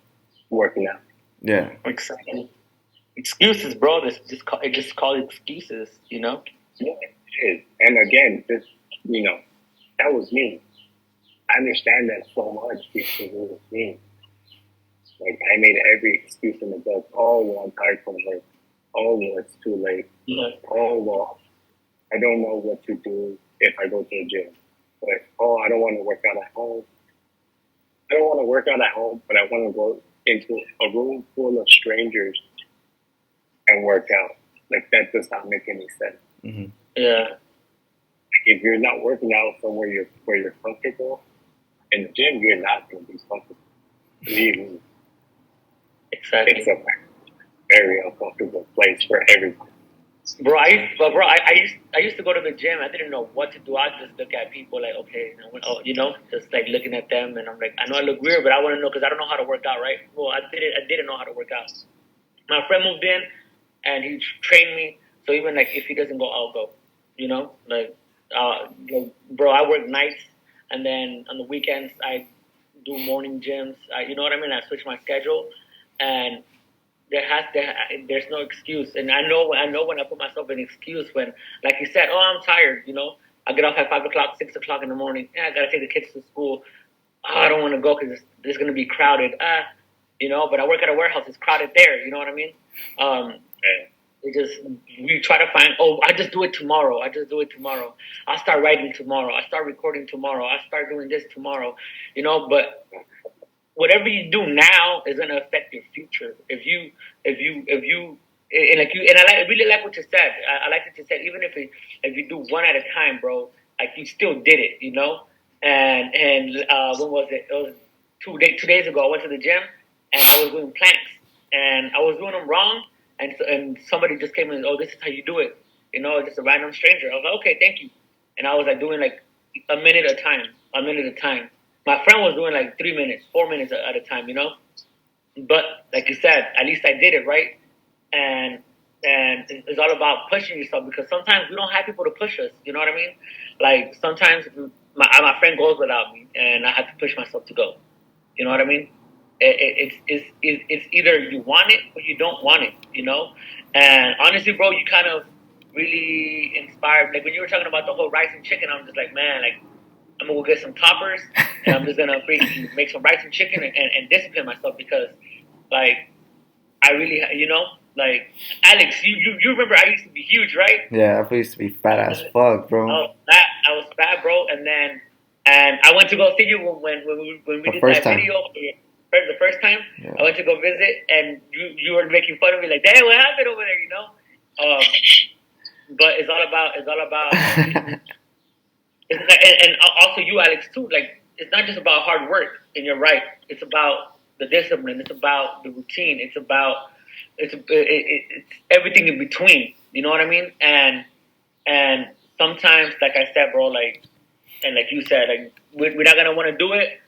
C: working out?
A: Yeah.
B: Exactly. Excuses, bro. It just call excuses.
C: Yeah, it is. And again, that was me. I understand that so much because it was me. Like, I made every excuse in the book. Oh, well, I'm tired from work. Oh, well, it's too late.
B: Yeah.
C: Oh, well, I don't know what to do if I go to the gym. But, I don't want to work out at home. I don't want to work out at home, but I want to go into a room full of strangers and work out. Like, that does not make any sense.
A: Mm-hmm.
B: Yeah.
C: If you're not working out somewhere where you're comfortable, in the gym, you're not going to be comfortable. Believe me.
B: Exactly.
C: It's a very uncomfortable place for everyone.
B: Bro, I used to go to the gym. I didn't know what to do. I just look at people like, okay, just like looking at them, and I'm like, I know I look weird, but I want to know because I don't know how to work out, right? Well, I didn't know how to work out. My friend moved in, and he trained me. So even like if he doesn't go, I'll go. Bro, I work nights, and then on the weekends I do morning gyms. You know what I mean? I switch my schedule, and there's no excuse. And I know when I put myself in excuse when, like you said, oh, I'm tired. I get off at 5 o'clock, 6 o'clock in the morning. Yeah, I gotta take the kids to school. Oh, I don't want to go because it's gonna be crowded. But I work at a warehouse. It's crowded there. You know what I mean? We try to find. Oh, I just do it tomorrow. I'll start writing tomorrow. I start recording tomorrow. I start doing this tomorrow. But whatever you do now is gonna affect your future. If you I really like what you said. I like what you said. Even if you do one at a time, bro, like you still did it. And when was it? It was 2 days ago. I went to the gym and I was doing planks and I was doing them wrong. And somebody just came in. Oh, this is how you do it. Just a random stranger. I was like, okay, thank you. And I was like doing like a minute at a time. My friend was doing like 3 minutes, 4 minutes at a time. But like you said, at least I did it right. And it's all about pushing yourself because sometimes we don't have people to push us. You know what I mean? Like sometimes my friend goes without me, and I have to push myself to go. You know what I mean? It's either you want it or you don't want it. And honestly, bro, you kind of really inspired. Like when you were talking about the whole rice and chicken, I'm just like, man, like I'm gonna go get some toppers and I'm just gonna make some rice and chicken and discipline myself because, like, I really, like Alex, you remember I used to be huge, right?
A: Yeah, I used to be fat as fuck, bro.
B: I was fat, bro, and I went to go see you when we
A: The
B: did
A: first
B: that
A: time.
B: video the first time.
A: Yeah.
B: I went to go visit, and you were making fun of me like, "Damn, what happened over there?" But it's all about, and also you, Alex, too. Like it's not just about hard work, and you're right. It's about the discipline. It's about the routine. It's everything in between. You know what I mean? And sometimes, like I said, bro, like, and like you said, like we're not gonna want to do it,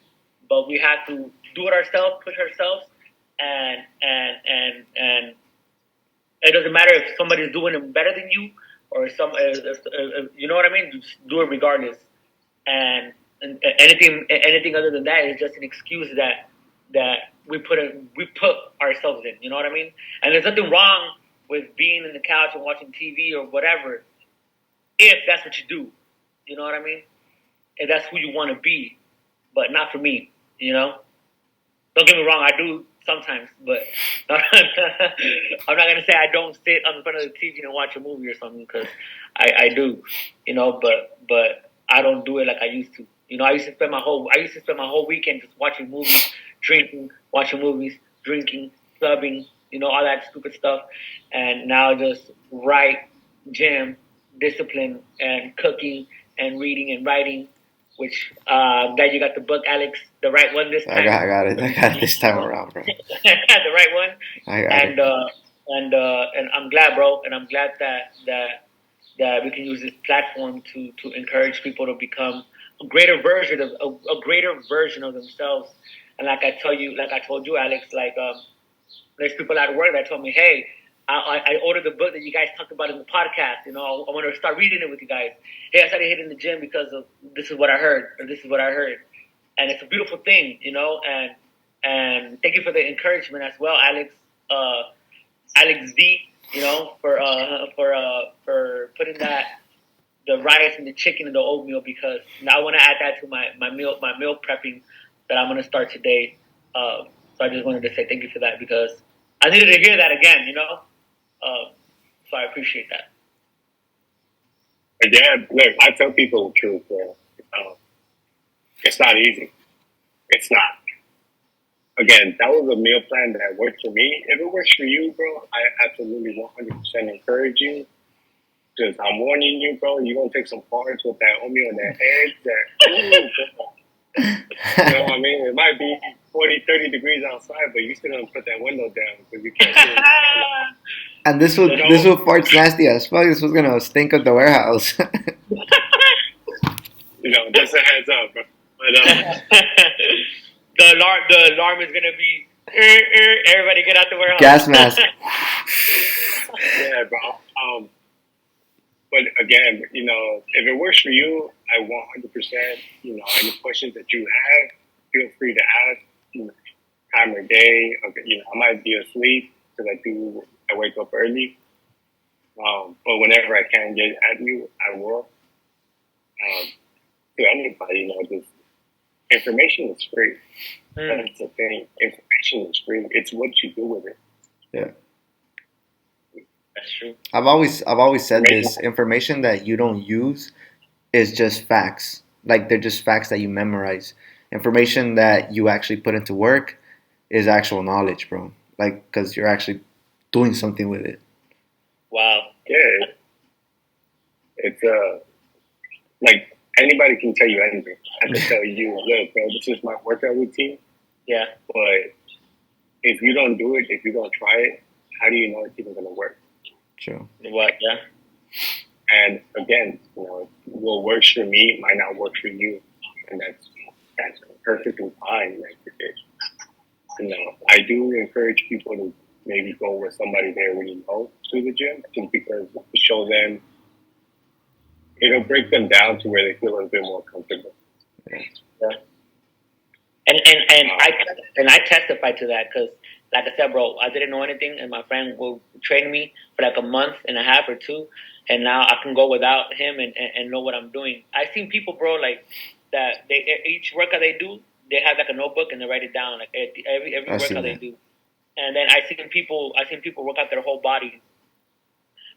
B: but we have to do it ourselves, push ourselves, and it doesn't matter if somebody's doing it better than you or you know what I mean. Just do it regardless. And anything other than that is just an excuse that we put ourselves in. You know what I mean? And there's nothing wrong with being in the couch and watching TV or whatever if that's what you do. You know what I mean? If that's who you want to be, but not for me. You know? Don't get me wrong, I do sometimes, but I'm not gonna say I don't sit on the front of the TV and watch a movie or something because I do, you know. But I don't do it like I used to. You know, I used to spend my whole weekend just watching movies, drinking, watching movies, drinking, clubbing, you know, all that stupid stuff. And now just write, gym, discipline, and cooking and reading and writing. Which glad you got the book, Alex, the right one this time.
A: I got it. I got it this time around, bro.
B: The right one.
A: I got
B: And
A: it.
B: and I'm glad, bro, and I'm glad that we can use this platform to encourage people to become a greater version of a greater version of themselves. And like I told you, Alex, like there's people at work that told me, hey, I ordered the book that you guys talked about in the podcast. You know, I want to start reading it with you guys. Hey, I started hitting the gym because of this is what I heard, or this is what I heard, and it's a beautiful thing, you know. And thank you for the encouragement as well, Alex. Alex V, you know, for putting that the rice and the chicken and the oatmeal because now I want to add that to my meal prepping that I'm gonna start today. So I just wanted to say thank you for that because I needed to hear that again, you know. So I appreciate that.
C: But yeah, look, I tell people the truth, bro. It's not easy. It's not. Again, that was a meal plan that worked for me. If it works for you, bro, I absolutely 100% encourage you. Because I'm warning you, bro, you're going to take some parts with that oatmeal and that egg. You know what I mean? It might be 40, 30 degrees outside, but you still going to put that window down because you can't see it.
A: And
C: You
A: this
C: know?
A: will fart's nasty as fuck. This was gonna stink up the warehouse.
C: You know, just a heads up, bro. But,
B: the alarm is gonna be everybody get out the warehouse.
A: Gas mask.
C: yeah, bro. But again, you know, if it works for you, I 100%, you know, any questions that you have, feel free to ask. You know, time of day. Okay, you know, I might be asleep because I wake up early. But whenever I can get at you, I will. To anybody, you know, this information is free. That's the thing. Information is free. It's what you do with it.
A: Yeah.
B: That's true.
A: I've always said this: information that you don't use is just facts. Like they're just facts that you memorize. Information that you actually put into work is actual knowledge, bro. Like because you're actually doing something with it.
B: Wow.
C: Yeah, it's like anybody can tell you anything. I can tell you, look, bro, this is my workout routine.
B: Yeah.
C: But if you don't do it, if you don't try it, how do you know it's even going to work?
A: True.
B: What? Yeah.
C: And again, you know, what works for me might not work for you, and that's perfectly fine. Like, you know, I do encourage people to maybe go with somebody they already know to the gym, just because to show them, it'll break them down to where they feel a little bit more comfortable.
B: Yeah. And I testify to that because, like I said, bro, I didn't know anything, and my friend will train me for like a month and a half or two, and now I can go without him and know what I'm doing. I've seen people, bro, like that. Each workout they do, they have like a notebook and they write it down, like every workout they do. And then I seen people work out their whole body.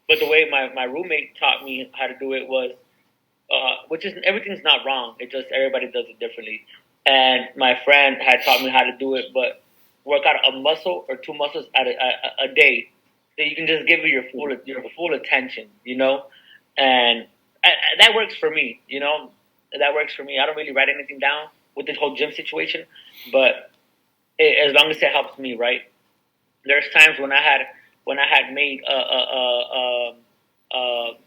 B: But the way my roommate taught me how to do it was, which is everything's not wrong. It just everybody does it differently. And my friend had taught me how to do it, but work out a muscle or two muscles at a day, so you can just give it your full attention, you know. And that works for me, you know. That works for me. I don't really write anything down with this whole gym situation, but as long as it helps me, right? There's times when I had made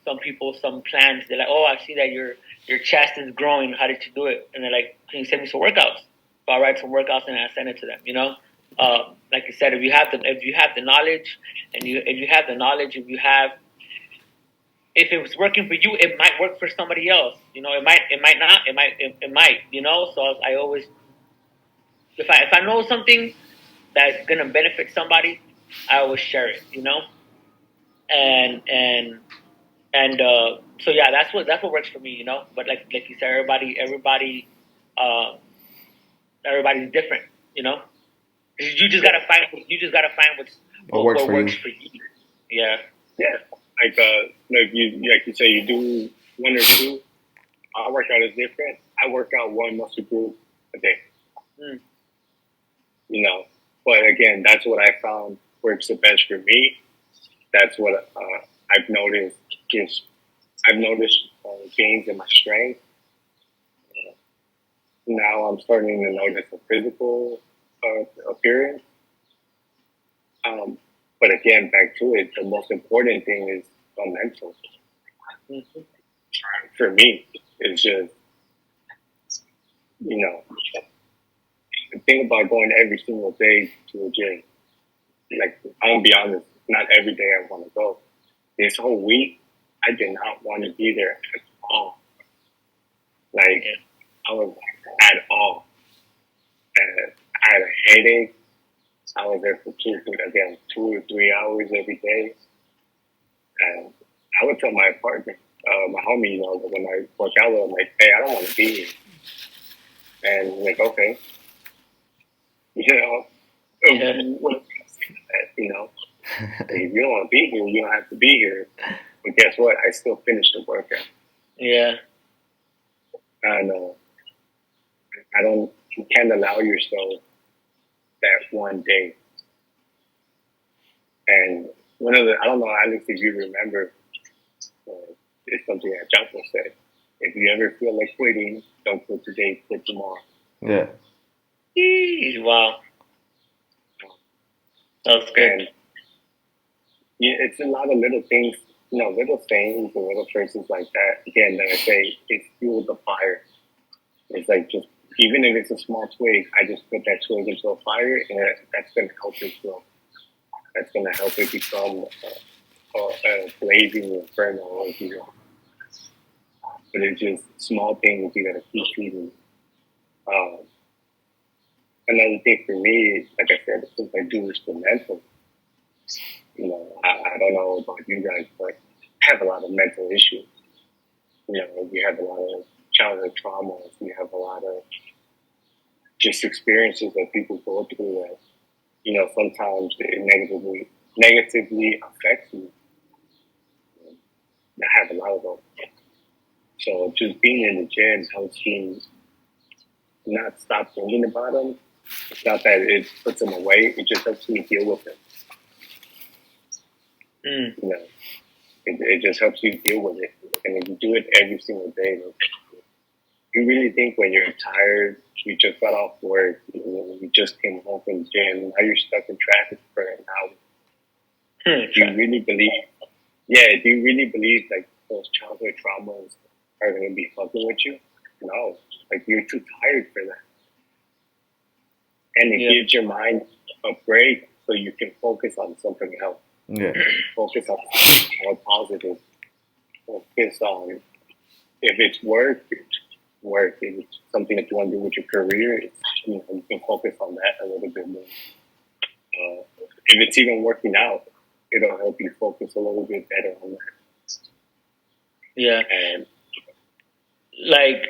B: some people some plans. They're like, "Oh, I see that your chest is growing. How did you do it?" And they're like, "Can you send me some workouts?" So I write some workouts and I send it to them. Like you said, if you have the knowledge, and if you have the knowledge, if it was working for you, it might work for somebody else. It might not, it might. So I always, if I know something that's gonna benefit somebody, I always share it. And so yeah, that's what works for me. But like you said, uh, everybody's different. You know, you just gotta find
A: What works
B: what
A: for
B: works
A: you?
B: for you. Yeah.
C: Yeah, like you say, you do one or two. Our workout is different. I work out one muscle group a day.
B: Mm.
C: But again, that's what I found works the best for me. That's what I've noticed. Is I've noticed gains in my strength. Now I'm starting to notice a physical appearance. Um, but again, back to it, the most important thing is mental.
B: Mm-hmm.
C: For me, it's just, you know, the thing about going every single day to a gym. Like, I'm gonna be honest, not every day I want to go. This whole week, I did not want to be there at all. Like, I was at all. I had a headache. I was there for 2 or 3 hours every day. And I would tell my partner, my homie, that when I work out with him, like, hey, I don't want to be here. And he's like, okay, you know,
B: Yeah.
C: what, if you don't want to be here, you don't have to be here. But guess what? I still finished the workout.
B: Yeah.
C: And I don't, you can't allow yourself that one day. And I don't know, Alex, if you remember, it's something that Chapo said. If you ever feel like quitting, don't quit today, quit tomorrow.
A: Yeah.
B: Wow. That's good.
C: And yeah, it's a lot of little things, little things and little phrases like that. Again, that I say, it fuels the fire. It's like just, even if it's a small twig, I just put that twig into a fire, and that's going to help it grow. That's going to help it become a blazing inferno, if you will. But it's just small things you got to keep feeding. Um, Another thing for me, like I said, since I do this for mental, I don't know about you guys, but I have a lot of mental issues. We have a lot of childhood traumas. We have a lot of just experiences that people go through that, sometimes it negatively affects you. I have a lot of those. So just being in the gym helps me not stop thinking about them. It's not that it puts them away. It just helps me deal with them.
B: Mm.
C: It just helps you deal with it. And if you do it every single day, you really think when you're tired, you just got off work, you just came home from the gym, now you're stuck in traffic for an hour. Do you really believe? Yeah, do you really believe like those childhood traumas are going to be fucking with you? No, like you're too tired for that. And it gives your mind a break so you can focus on something else.
A: Yeah.
C: Focus on something more positive. Focus on if it's work, it's work. If it's something that you want to do with your career, you can focus on that a little bit more. If it's even working out, it'll help you focus a little bit better on that.
B: Yeah.
C: And
B: I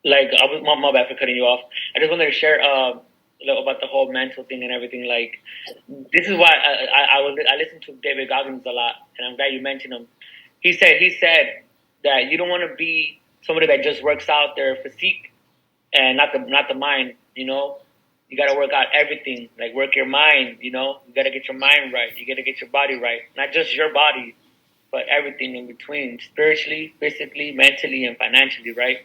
B: was my bad for cutting you off. I just wanted to share about the whole mental thing and everything. Like, this is why I listen to David Goggins a lot, and I'm glad you mentioned him. He said that you don't want to be somebody that just works out their physique and not the mind. You got to work out everything. Like, work your mind. You got to get your mind right. You got to get your body right. Not just your body, but everything in between, spiritually, physically, mentally, and financially, right?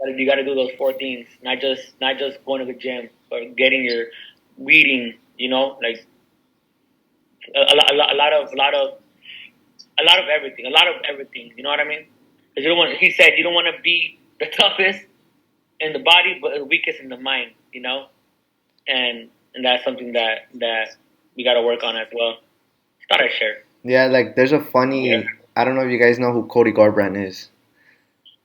B: You got to do those four things, not just going to the gym, but getting your reading. Like a lot of everything. You know what I mean? Because he said you don't want to be the toughest, in the body, but weakest in the mind. And that's something that we got to work on as well. Thought I'd share.
A: Yeah, like there's a funny. I don't know if you guys know who Cody Garbrandt is.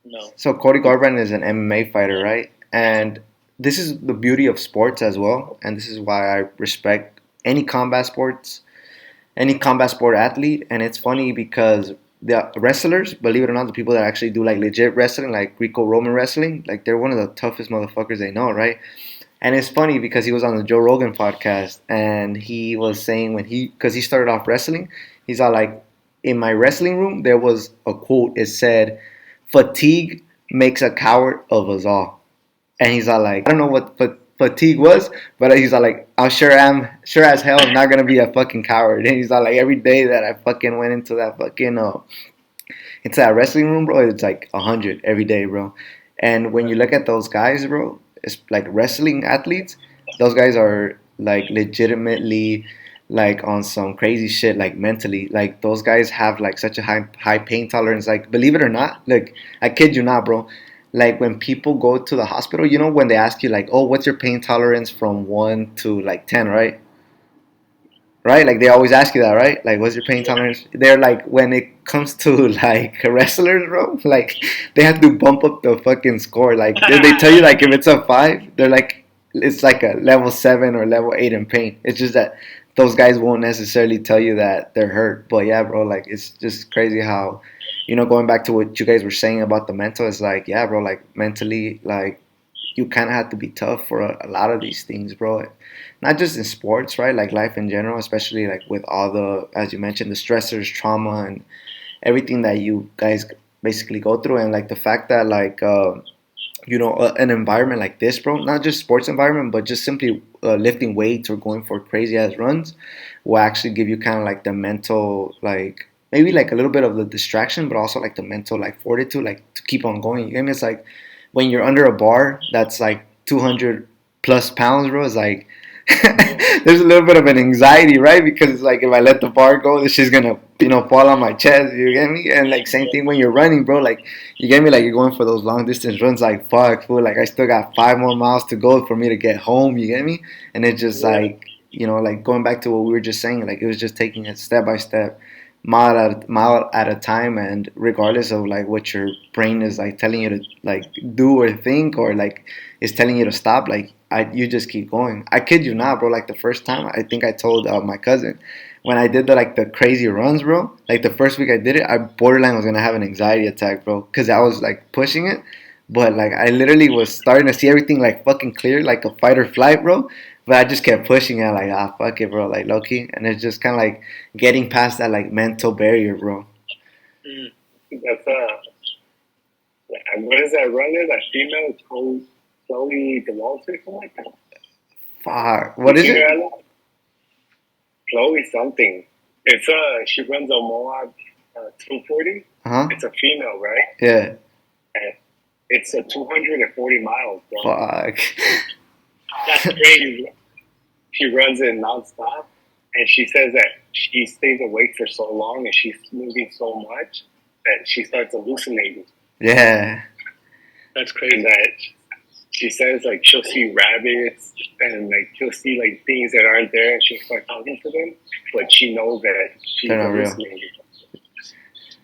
B: No.
A: So Cody Garbrandt is an MMA fighter, right? And this is the beauty of sports as well, and this is why I respect any combat sports, any combat sport athlete. And it's funny because the wrestlers, believe it or not, the people that actually do like legit wrestling, like Greco-Roman wrestling, like they're one of the toughest motherfuckers they know, right? And it's funny because he was on the Joe Rogan podcast and he was saying because he started off wrestling, he's all like, in my wrestling room, there was a quote. It said, fatigue makes a coward of us all. And he's all like, I don't know what fatigue was, but he's all like, I sure as hell not gonna be a fucking coward. And he's all like, every day that I fucking went into that fucking it's that wrestling room, bro. It's like 100 every day, bro. And when you look at those guys, bro, it's like wrestling athletes. Those guys are like legitimately like on some crazy shit, like mentally. Like those guys have like such a high pain tolerance. Like believe it or not, like I kid you not, bro. Like when people go to the hospital, when they ask you like, oh, what's your pain tolerance from 1 to like 10, right? Right? Like they always ask you that, right? Like, what's your pain tolerance? They're like, when it comes to like wrestlers, bro, like they have to bump up the fucking score. Like they tell you like if it's a 5, they're like it's like a level 7 or level 8 in pain. It's just that those guys won't necessarily tell you that they're hurt. But yeah, bro, like it's just crazy how going back to what you guys were saying about the mental. It's like yeah, bro, like mentally, like you kind of have to be tough for a lot of these things, bro. Not just in sports, right? Like life in general, especially like with all the, as you mentioned, the stressors, trauma, and everything that you guys basically go through, and like the fact that like an environment like this, bro, not just sports environment, but just simply lifting weights or going for crazy ass runs, will actually give you kind of like the mental, like maybe like a little bit of the distraction, but also like the mental like fortitude, like to keep on going. You get me? It's like when you're under a bar that's like 200 plus pounds, bro. It's like there's a little bit of an anxiety, right? Because it's like if I let the bar go, this shit's gonna fall on my chest. You get me? And like same thing when you're running, bro. Like you get me? Like you're going for those long distance runs. Like fuck, fool. Like I still got 5 more miles to go for me to get home. You get me? And it's just like like going back to what we were just saying. Like it was just taking it step by step, mile at a time, and regardless of like what your brain is like telling you to like do or think, or like is telling you to stop, like you just keep going. I kid you not, bro. Like the first time, I think I told my cousin when I did the crazy runs, bro. Like the first week I did it, I borderline was gonna have an anxiety attack, bro, because I was like pushing it, but like I literally was starting to see everything like fucking clear, like a fight or flight, bro. But I just kept pushing it, like fuck it, bro, like low key, and it's just kind of like getting past that like mental barrier, bro.
C: That's what is that runner? That female, Chloe DeWalter, something like that.
A: Fuck, what is it?
C: Chloe something. It's she runs a Moab 240. It's a female, right?
A: Yeah.
C: And it's a 240 miles, bro.
A: Fuck.
B: That's crazy.
C: She runs it nonstop, and she says that she stays awake for so long and she's moving so much that she starts hallucinating.
A: Yeah.
B: That's crazy.
C: And that she says like she'll see rabbits and like she'll see like things that aren't there, and she'll start talking to them, but she knows that she's hallucinating.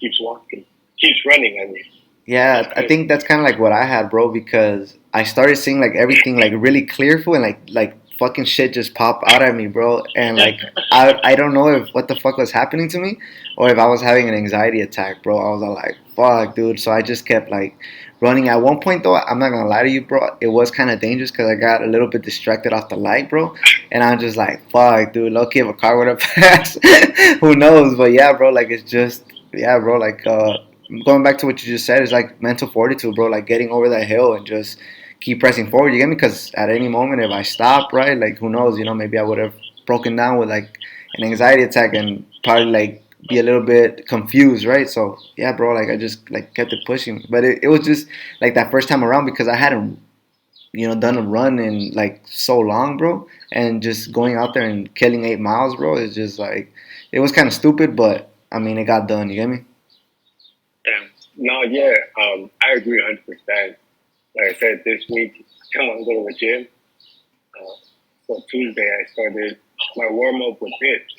C: Keeps walking, keeps running. I mean.
A: Yeah, I think that's kind of like what I had, bro, because I started seeing like everything like really clearful, and like fucking shit just pop out at me, bro. And like I don't know if what the fuck was happening to me, or if I was having an anxiety attack, bro. I was all like, fuck, dude. So I just kept like running. At one point though, I'm not gonna lie to you, bro, it was kind of dangerous because I got a little bit distracted off the light, bro. And I'm just like, fuck, dude, low key if a car would have passed, who knows? But yeah, bro, like it's just yeah, bro, like going back to what you just said, is like mental fortitude, bro. Like getting over that hill and just keep pressing forward. You get me? Because at any moment, if I stop, right, like who knows? Maybe I would have broken down with like an anxiety attack and probably like be a little bit confused, right? So yeah, bro. Like I just like kept it pushing, but it was just like that first time around because I hadn't done a run in like so long, bro, and just going out there and killing 8 miles, bro. It's just like it was kind of stupid, but I mean it got done. You get me?
C: No, yeah, I agree 100%. Like I said, this week I want to go to the gym. Uh, so Tuesday I started my warm up with dips,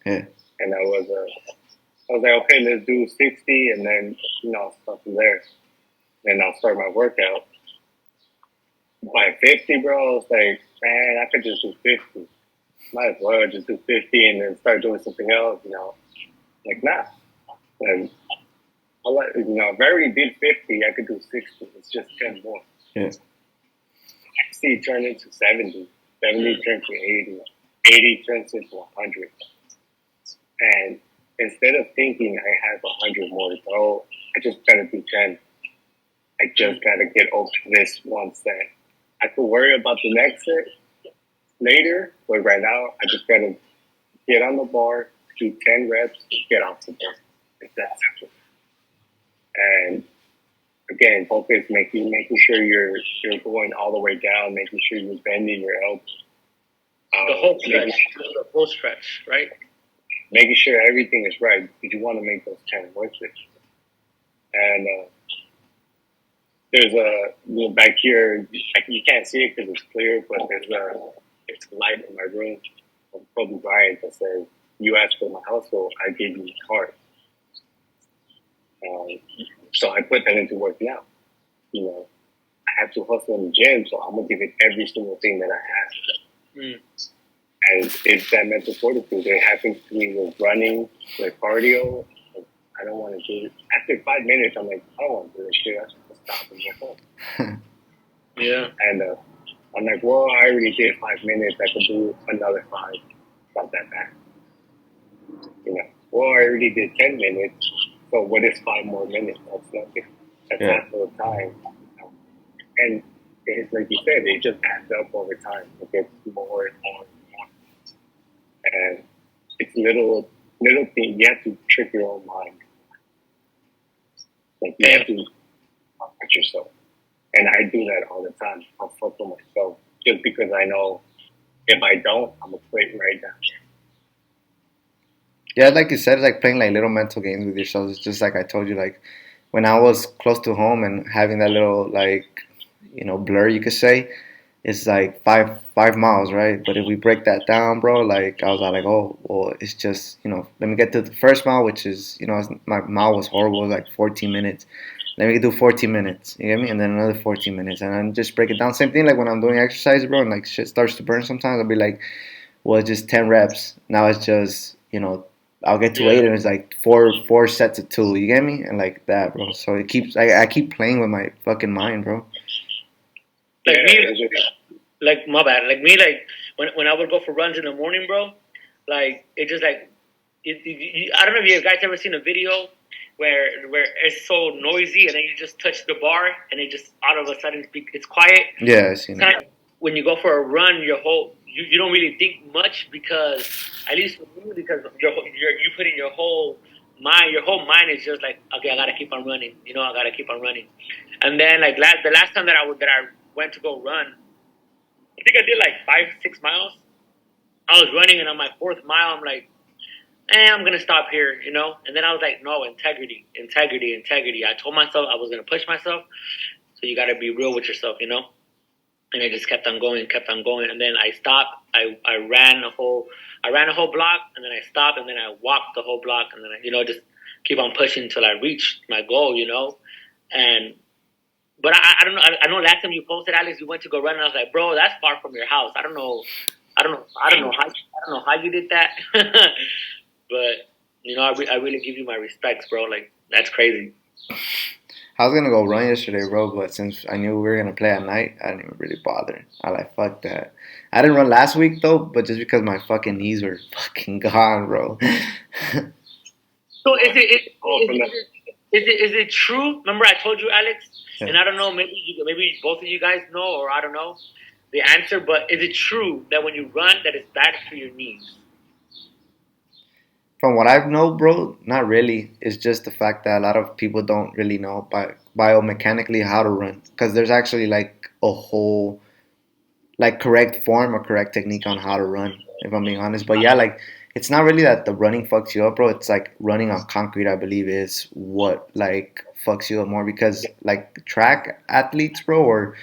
A: Yeah.
C: and I was like, okay, let's do 60, and then I'll start from there. Then I'll start my workout. By 50, bro, I was like, man, I could just do 50. Might as well just do 50 and then start doing something else. Like, nah. And if I already did 50, I could do 60. It's just 10 more.
A: Yeah.
C: 60 turns into 70. 70 turns to 80. 80 turns into 100. And instead of thinking I have 100 more to go, I just gotta do 10. I just gotta get over this one set. I could worry about the next set later, but right now I just gotta get on the bar, do 10 reps, get off the bar. It's that simple. And again, focus making sure you're going all the way down, making sure you're bending your elbow.
B: The whole stretch, the whole stretch, right?
C: Making sure everything is right because you want to make those 10 worth it. And there's back here, you can't see it because it's clear, but it's a light in my room from Kobe Bryant that says, "You asked for my household, I gave you my heart." Um, so I put that into working out. I have to hustle in the gym, so I'm gonna give it every single thing that I have.
B: Mm.
C: And it's that mental fortitude. It happens to me with running, with cardio. I don't want to do it. After 5 minutes, I'm like, I don't want to do this shit. I just stop and go home.
B: Yeah.
C: And I'm like, well, I already did 5 minutes. I can do another five. It's not that bad. Well, I already did 10 minutes. So what is 5 more minutes? That's nothing. That's
A: Yeah.
C: half of the time. And it's like you said, it just adds up over time. It gets more and more and more. And it's little things. You have to trick your own mind. Like you have to at yourself. And I do that all the time. I'll fuck with myself just because I know if I don't, I'm gonna quit right now.
A: Yeah, like you said, it's like playing like little mental games with yourselves. It's just like I told you, like when I was close to home and having that little like blur, you could say, it's like five miles, right? But if we break that down, bro, like I was like, oh, well, it's just let me get to the first mile, which is my mile was horrible, it was like 14 minutes. Let me do 14 minutes, you get me, and then another 14 minutes, and then just break it down. Same thing like when I'm doing exercise, bro, and like shit starts to burn. Sometimes I'll be like, well, it's just 10 reps. Now it's just I'll get to eight, and it's like four sets of two. You get me, and like that, bro. So it keeps I keep playing with my fucking mind, bro.
B: Like me, like my bad. Like me, like when I would go for runs in the morning, bro. Like it just like I don't know if you guys ever seen a video where it's so noisy and then you just touch the bar and it just all of a sudden it's quiet.
A: Yeah, I seen it.
B: When you go for a run, you don't really think much because at least for me because you put in your whole mind is just like, okay, I gotta keep on running, I gotta keep on running, and then like the last time that I went to go run, I think I did like 5 6 miles. I was running and on my fourth mile I'm like, I'm gonna stop here. And then I was like, no, integrity, integrity, integrity. I told myself I was gonna push myself, so you gotta be real with yourself. And I just kept on going, and then I stopped. I ran a whole block, and then I stopped, and then I walked the whole block, and then just keep on pushing until I reached my goal. And but I don't know. I know last time you posted, Alex, you went to go run, and I was like, bro, that's far from your house. I don't know. I don't know how you did that. But I really give you my respects, bro. Like that's crazy.
A: I was gonna go run yesterday, bro, but since I knew we were gonna play at night, I didn't even really bother. I like fuck that. I didn't run last week though, but just because my fucking knees were fucking gone, bro.
B: So is it true? Remember I told you, Alex, and I don't know, maybe both of you guys know, or I don't know the answer, but is it true that when you run that it's bad for your knees?
A: From what I know, bro, not really. It's just the fact that a lot of people don't really know biomechanically how to run, because there's actually like a whole like correct form or correct technique on how to run. If I'm being honest, but yeah, like it's not really that the running fucks you up, bro. It's like running on concrete, I believe, is what like fucks you up more because like track athletes, bro, or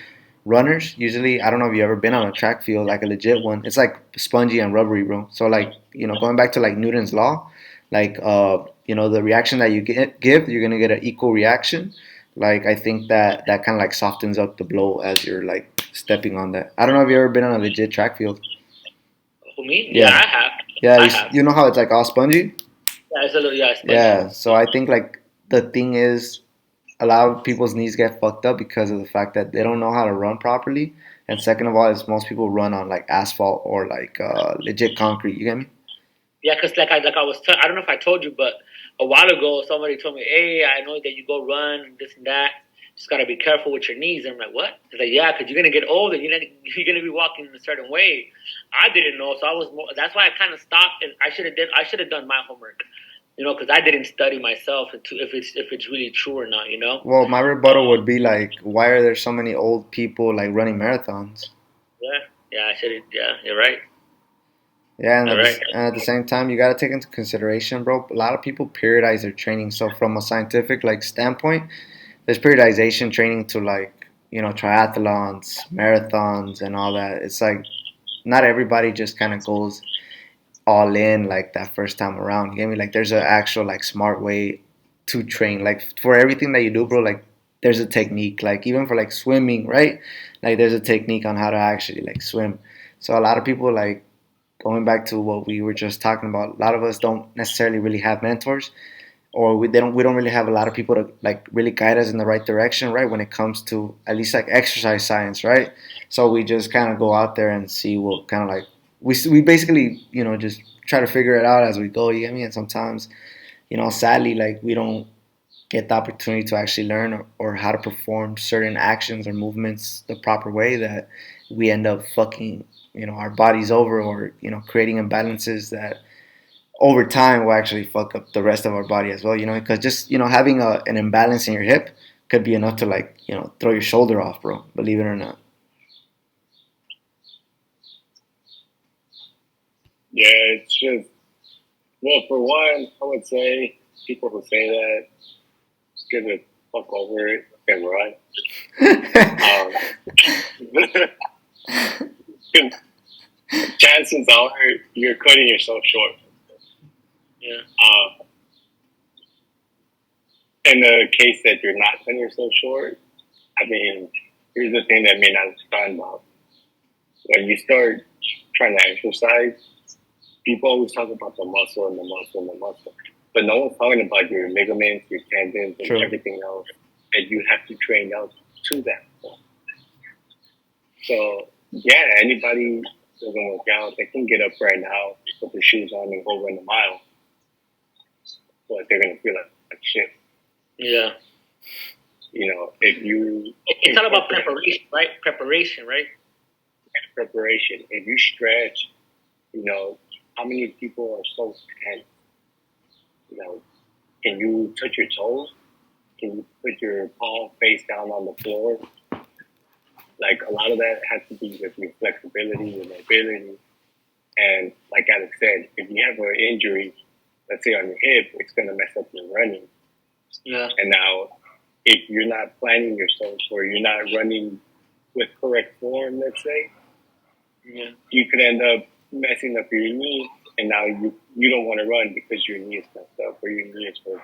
A: runners, usually, I don't know if you ever been on a track field, like a legit one. It's like spongy and rubbery, bro. So like, going back to like Newton's law, like the reaction that you give, you're gonna get an equal reaction. Like I think that kind of like softens up the blow as you're like stepping on that. I don't know if you ever been on a legit track field.
B: Who, me? Yeah,
A: Yeah,
B: I have.
A: yeah.
B: I have.
A: You know how it's like all spongy.
B: Yeah, it's a little, yeah, spongy.
A: Yeah. So I think like the thing is a lot of people's knees get fucked up because of the fact that they don't know how to run properly. And second of all, is most people run on like asphalt or like legit concrete. You get me?
B: Yeah, because like I was, I don't know if I told you, but a while ago somebody told me, "Hey, I know that you go run this and that. Just gotta be careful with your knees." And I'm like, "What?" He's like, "Yeah, because you're gonna get old and you're gonna be walking in a certain way." I didn't know, so I was more. That's why I kind of stopped, and I should have done my homework, because I didn't study myself into if it's really true or not.
A: Well, my rebuttal would be like, why are there so many old people like running marathons?
B: Yeah, yeah, I should. Yeah, you're right.
A: Yeah,
B: You're right.
A: and at the same time, you got to take into consideration, bro. A lot of people periodize their training. So from a scientific like standpoint, there's periodization training to like triathlons, marathons, and all that. It's like not everybody just kind of goes all in like that first time around. You get me? Like there's an actual like smart way to train. Like for everything that you do, bro, like there's a technique. Like even for like swimming, right? Like there's a technique on how to actually like swim. So a lot of people like going back to what we were just talking about, a lot of us don't necessarily really have mentors or we don't really have a lot of people to like really guide us in the right direction, right? When it comes to at least like exercise science, right? So we just kind of go out there and see what kind of like we basically just try to figure it out as we go. You get me? And sometimes sadly like we don't get the opportunity to actually learn or how to perform certain actions or movements the proper way that we end up fucking our bodies over or creating imbalances that over time will actually fuck up the rest of our body as well. Because just having an imbalance in your hip could be enough to like throw your shoulder off, bro. Believe it or not.
C: Yeah, it's just well, for one, I would say people who say that get the fuck over it and run. Um, chances are you're cutting yourself short.
B: Yeah.
C: In the case that you're not cutting yourself short, I mean, here's the thing that may not understand about. When you start trying to exercise, people always talk about the muscle and the muscle and the muscle. But no one's talking about your ligaments, your tendons, and
A: True.
C: everything else that you have to train out to that point. So, yeah, anybody doesn't work out, they can get up right now, put their shoes on, and go run a mile. But they're going to feel like shit.
B: Yeah.
C: If you.
B: It's all about preparation, right? Preparation, right?
C: Preparation. If you stretch, how many people are so tense? Can you touch your toes? Can you put your palm face down on the floor? Like a lot of that has to do with your flexibility, your mobility. And like Alex said, if you have an injury, let's say on your hip, it's going to mess up your running.
B: Yeah.
C: And now, if you're not planning yourself or you're not running with correct form, let's say, you could end up messing up your knee, and now you don't want to run because your knee is messed up or your knee is hurt.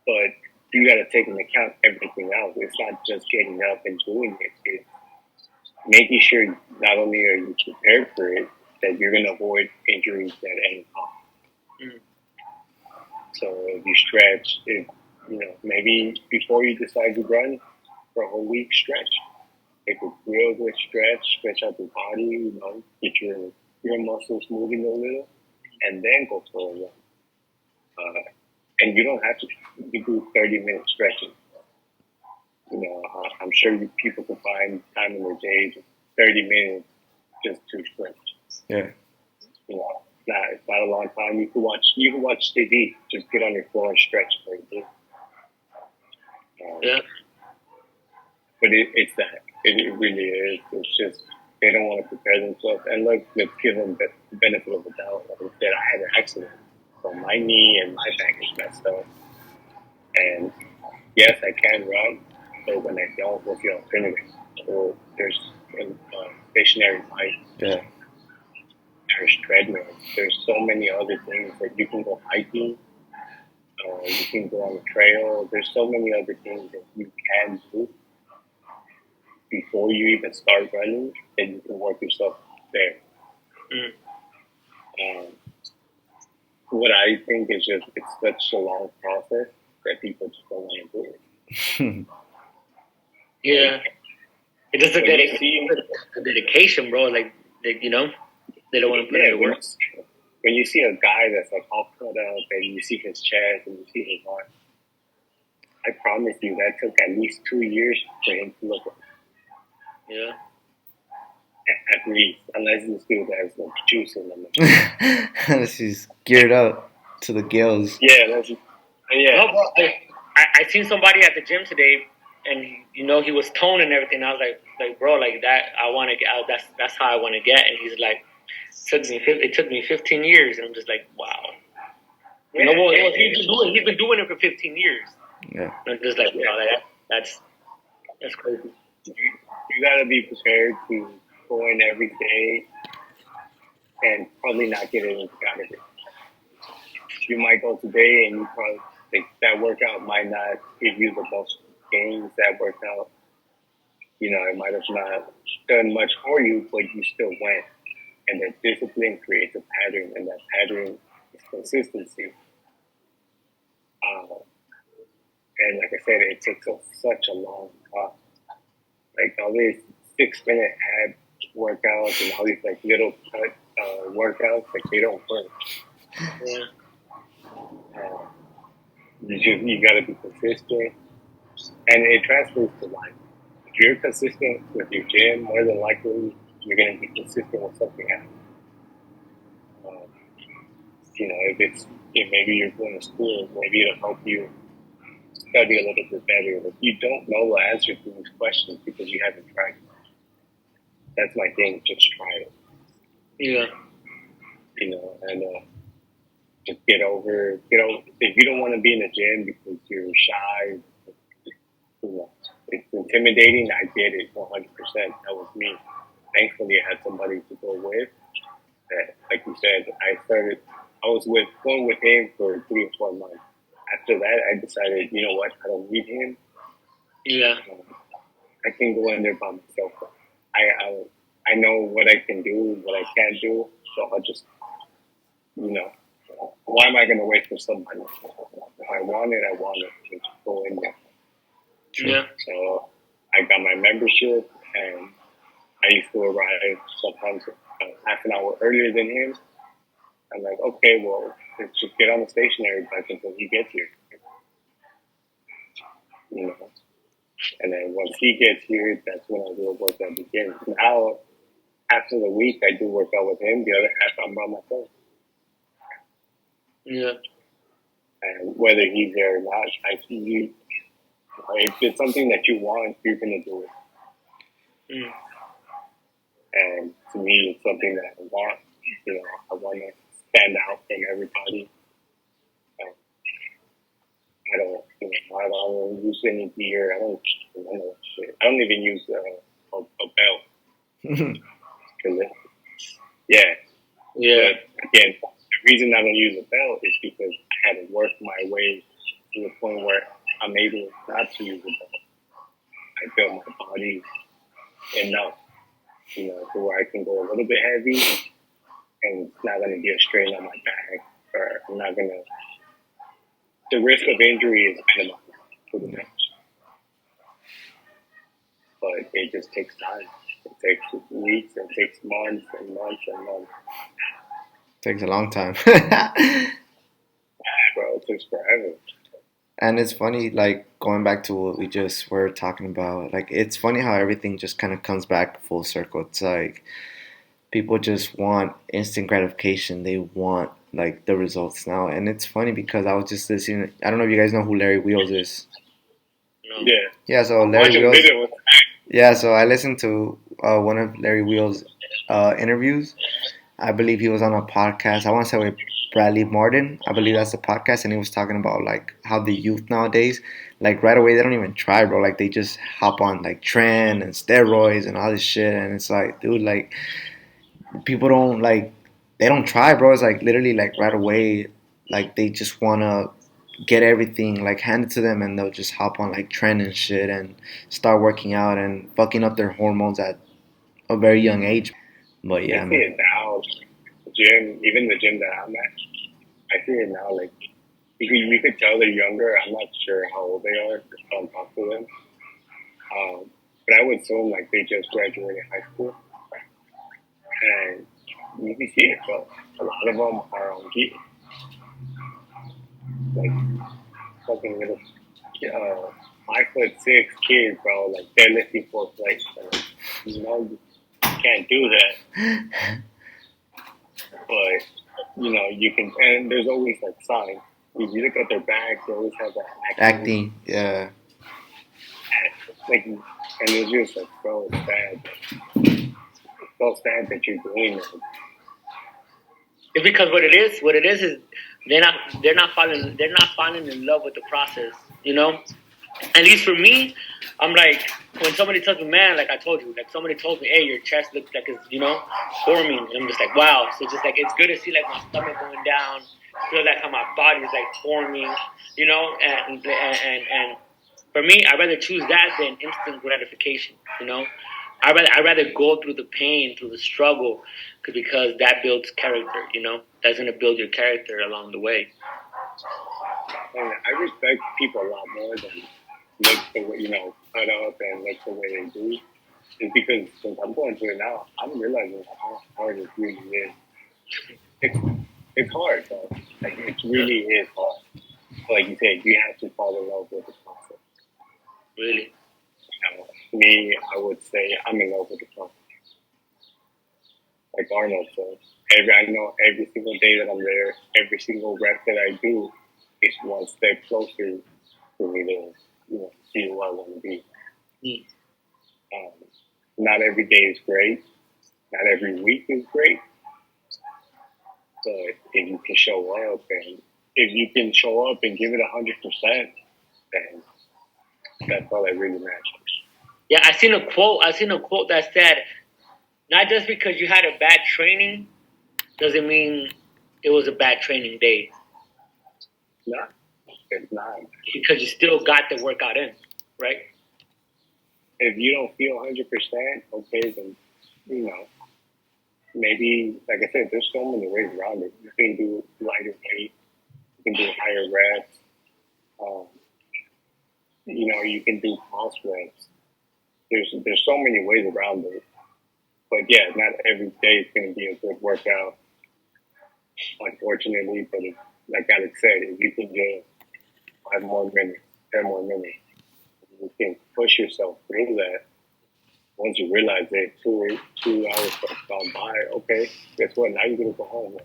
C: But you got to take into account everything else. It's not just getting up and doing it. It's making sure not only are you prepared for it, that you're going to avoid injuries at any cost. Mm-hmm. So if you stretch, maybe before you decide to run for a whole week, stretch. Take a real good stretch out your body, get your muscles moving a little, and then go for a run. And you don't have to do 30-minute stretching. I'm sure people can find time in their day, 30 minutes just to stretch.
A: Yeah.
C: It's not a long time. You can watch TV. Just get on your floor and stretch for a bit.
B: Yeah.
C: But it's that. It really is. they don't want to prepare themselves. And look, let's give them the benefit of the doubt. Like I said, I had an accident, so my knee and my back is messed up. And yes, I can run, but when I don't, what's the alternative? So there's stationary bikes,
A: Yeah.
C: there's treadmills, there's so many other things that you can go hiking, you can go on a trail. There's so many other things that you can do before you even start running, that you can work yourself there. Um, what I think is just it's such a long process that people just don't want to do it.
B: Yeah, it's just a
C: When you see,
B: dedication, bro. Like, you know, they don't want to put in
C: yeah,
B: the work.
C: when you see a guy that's like all cut up and you see his chest and you see his arm, I promise you that took at least 2 years for him to look like
B: Yeah.
C: at least, unless this dude has like juice in them.
A: She's geared up to the gills.
C: Yeah, that's yeah.
B: No, bro. I seen somebody at the gym today, and you know he was toned and everything. I was like, bro, like that. I want to get out. That's how I want to get. And he's like, it took me 15 years, and I'm just like, wow. You know, well, he's been doing it for 15 years.
A: Yeah.
B: And I'm just like, wow, that's crazy.
C: You gotta be prepared to go in every day and probably not get anything out of it. You might go today and you probably think that workout might not give you the most gains. That workout, it might have not done much for you, but you still went. And that discipline creates a pattern, and that pattern is consistency. And like I said, it takes such a long process. Like all these 6 minute ab workouts and all these like little cut workouts, like they don't work.
B: Yeah.
C: You got to be consistent, and it transfers to life. If you're consistent with your gym, more than likely you're going to be consistent with something else. If maybe you're going to school, maybe it'll help you study a little bit better. If you don't know the answer to these questions because you haven't tried, that's my thing. Just try it.
B: Yeah.
C: And just get over. If you don't want to be in the gym because you're shy, it's intimidating. I get it 100%. That was me. Thankfully, I had somebody to go with. That, like you said, I was going with him for 3 or 4 months. After that, I decided, you know what? I don't need him.
B: Yeah.
C: I can go in there by myself. I know what I can do, what I can't do. So I'll just, why am I going to wait for somebody? If I want it, I want it. Just go in there.
B: Yeah.
C: So I got my membership, and I used to arrive sometimes half an hour earlier than him. I'm like, okay, well, let's just get on the stationary bike until he gets here. And then once he gets here, that's when I will work out begins. Now, after the week, I do work out with him. The other half, I'm by myself.
B: Yeah.
C: And whether he's there or not, if it's something that you want, you're going to do it. And to me, it's something that I want. I want to stand out from everybody. I don't use any gear. I don't shit. I don't even use a belt. Yeah. But again, the reason I don't use a belt is because I had to work my way to the point where I'm able not to use a belt. I built my body enough, to where I can go a little bit heavy, and it's not going to be a strain on my back, or I'm not going to. The risk of injury is minimal, pretty much. But it just takes time. It takes weeks, it takes months and months and months.
A: Takes a long time.
C: Bro, it takes forever.
A: And it's funny, like going back to what we just were talking about, like it's funny how everything just kind of comes back full circle. It's like people just want instant gratification. They want like the results now. And it's funny because I was just listening. I don't know if you guys know who Larry Wheels is.
C: Yeah.
A: Yeah, so Larry Wheels. Yeah, so I listened to one of Larry Wheel's interviews. I believe he was on a podcast. I want to say with Bradley Martin. I believe that's the podcast, and he was talking about like how the youth nowadays, like right away, they don't even try, bro. Like they just hop on like trend and steroids and all this shit, and it's like, dude, like people don't like they don't try, bro. It's like literally like right away, like they just wanna get everything like handed to them, and they'll just hop on like trend and shit and start working out and fucking up their hormones at a very young age. But
C: I
A: yeah,
C: see
A: man.
C: it now. Gym, even the gym that I'm at, I see it now. Like you could tell they're younger. I'm not sure how old they are. I don't talk to them. But I would assume like they just graduated high school, and you can see it. But a lot of them are on geek, like fucking little 5'6" kids, bro. Like they're lifting fourth place. So, you know, you can't do that. But you can. And there's always like signs. If you look at their back, they always have that acne.
A: Acting, yeah.
C: Like, and it's just like, bro, it's bad. It's so sad that you're doing it.
B: It's because what it is they're not falling in love with the process. You know, at least for me, I'm like when somebody tells me, man, like I told you, like somebody told me, hey, your chest looks like it's forming, and I'm just like, wow. So just like it's good to see like my stomach going down, feel like how my body is like forming, and for me, I'd rather choose that than instant gratification. I'd rather go through the pain, through the struggle, because that builds character. That's gonna build your character along the way.
C: And I respect people a lot more than look the way, cut up and look the way they do. It's because since I'm going through it now, I'm realizing how hard it really is. It's it's hard though. Like it really is hard. Like you said, you have to fall in love with the process.
B: Really.
C: Me, I would say I'm in love with the process. Like Arnold said, I know every single day that I'm there, every single rep that I do is one step closer to me to see who I want to be.
B: Mm.
C: Um, not every day is great. Not every week is great. But if you can show up and if you can show up and give it 100%, then that's all that really matters.
B: Yeah, I seen a quote. That said, not just because you had a bad training doesn't mean it was a bad training day.
C: No, it's not.
B: Because you still got the workout in, right?
C: If you don't feel 100%, okay, then maybe like I said, there's so many ways around it. You can do lighter weight, you can do higher reps. Um, you can do pulse reps. There's so many ways around it. But yeah, not every day is going to be a good workout, unfortunately. But like Alex said, if you can get 5 more minutes, 10 more minutes, you can push yourself through that. Once you realize that 2 hours have gone by, okay, guess what? Now you're gonna go home.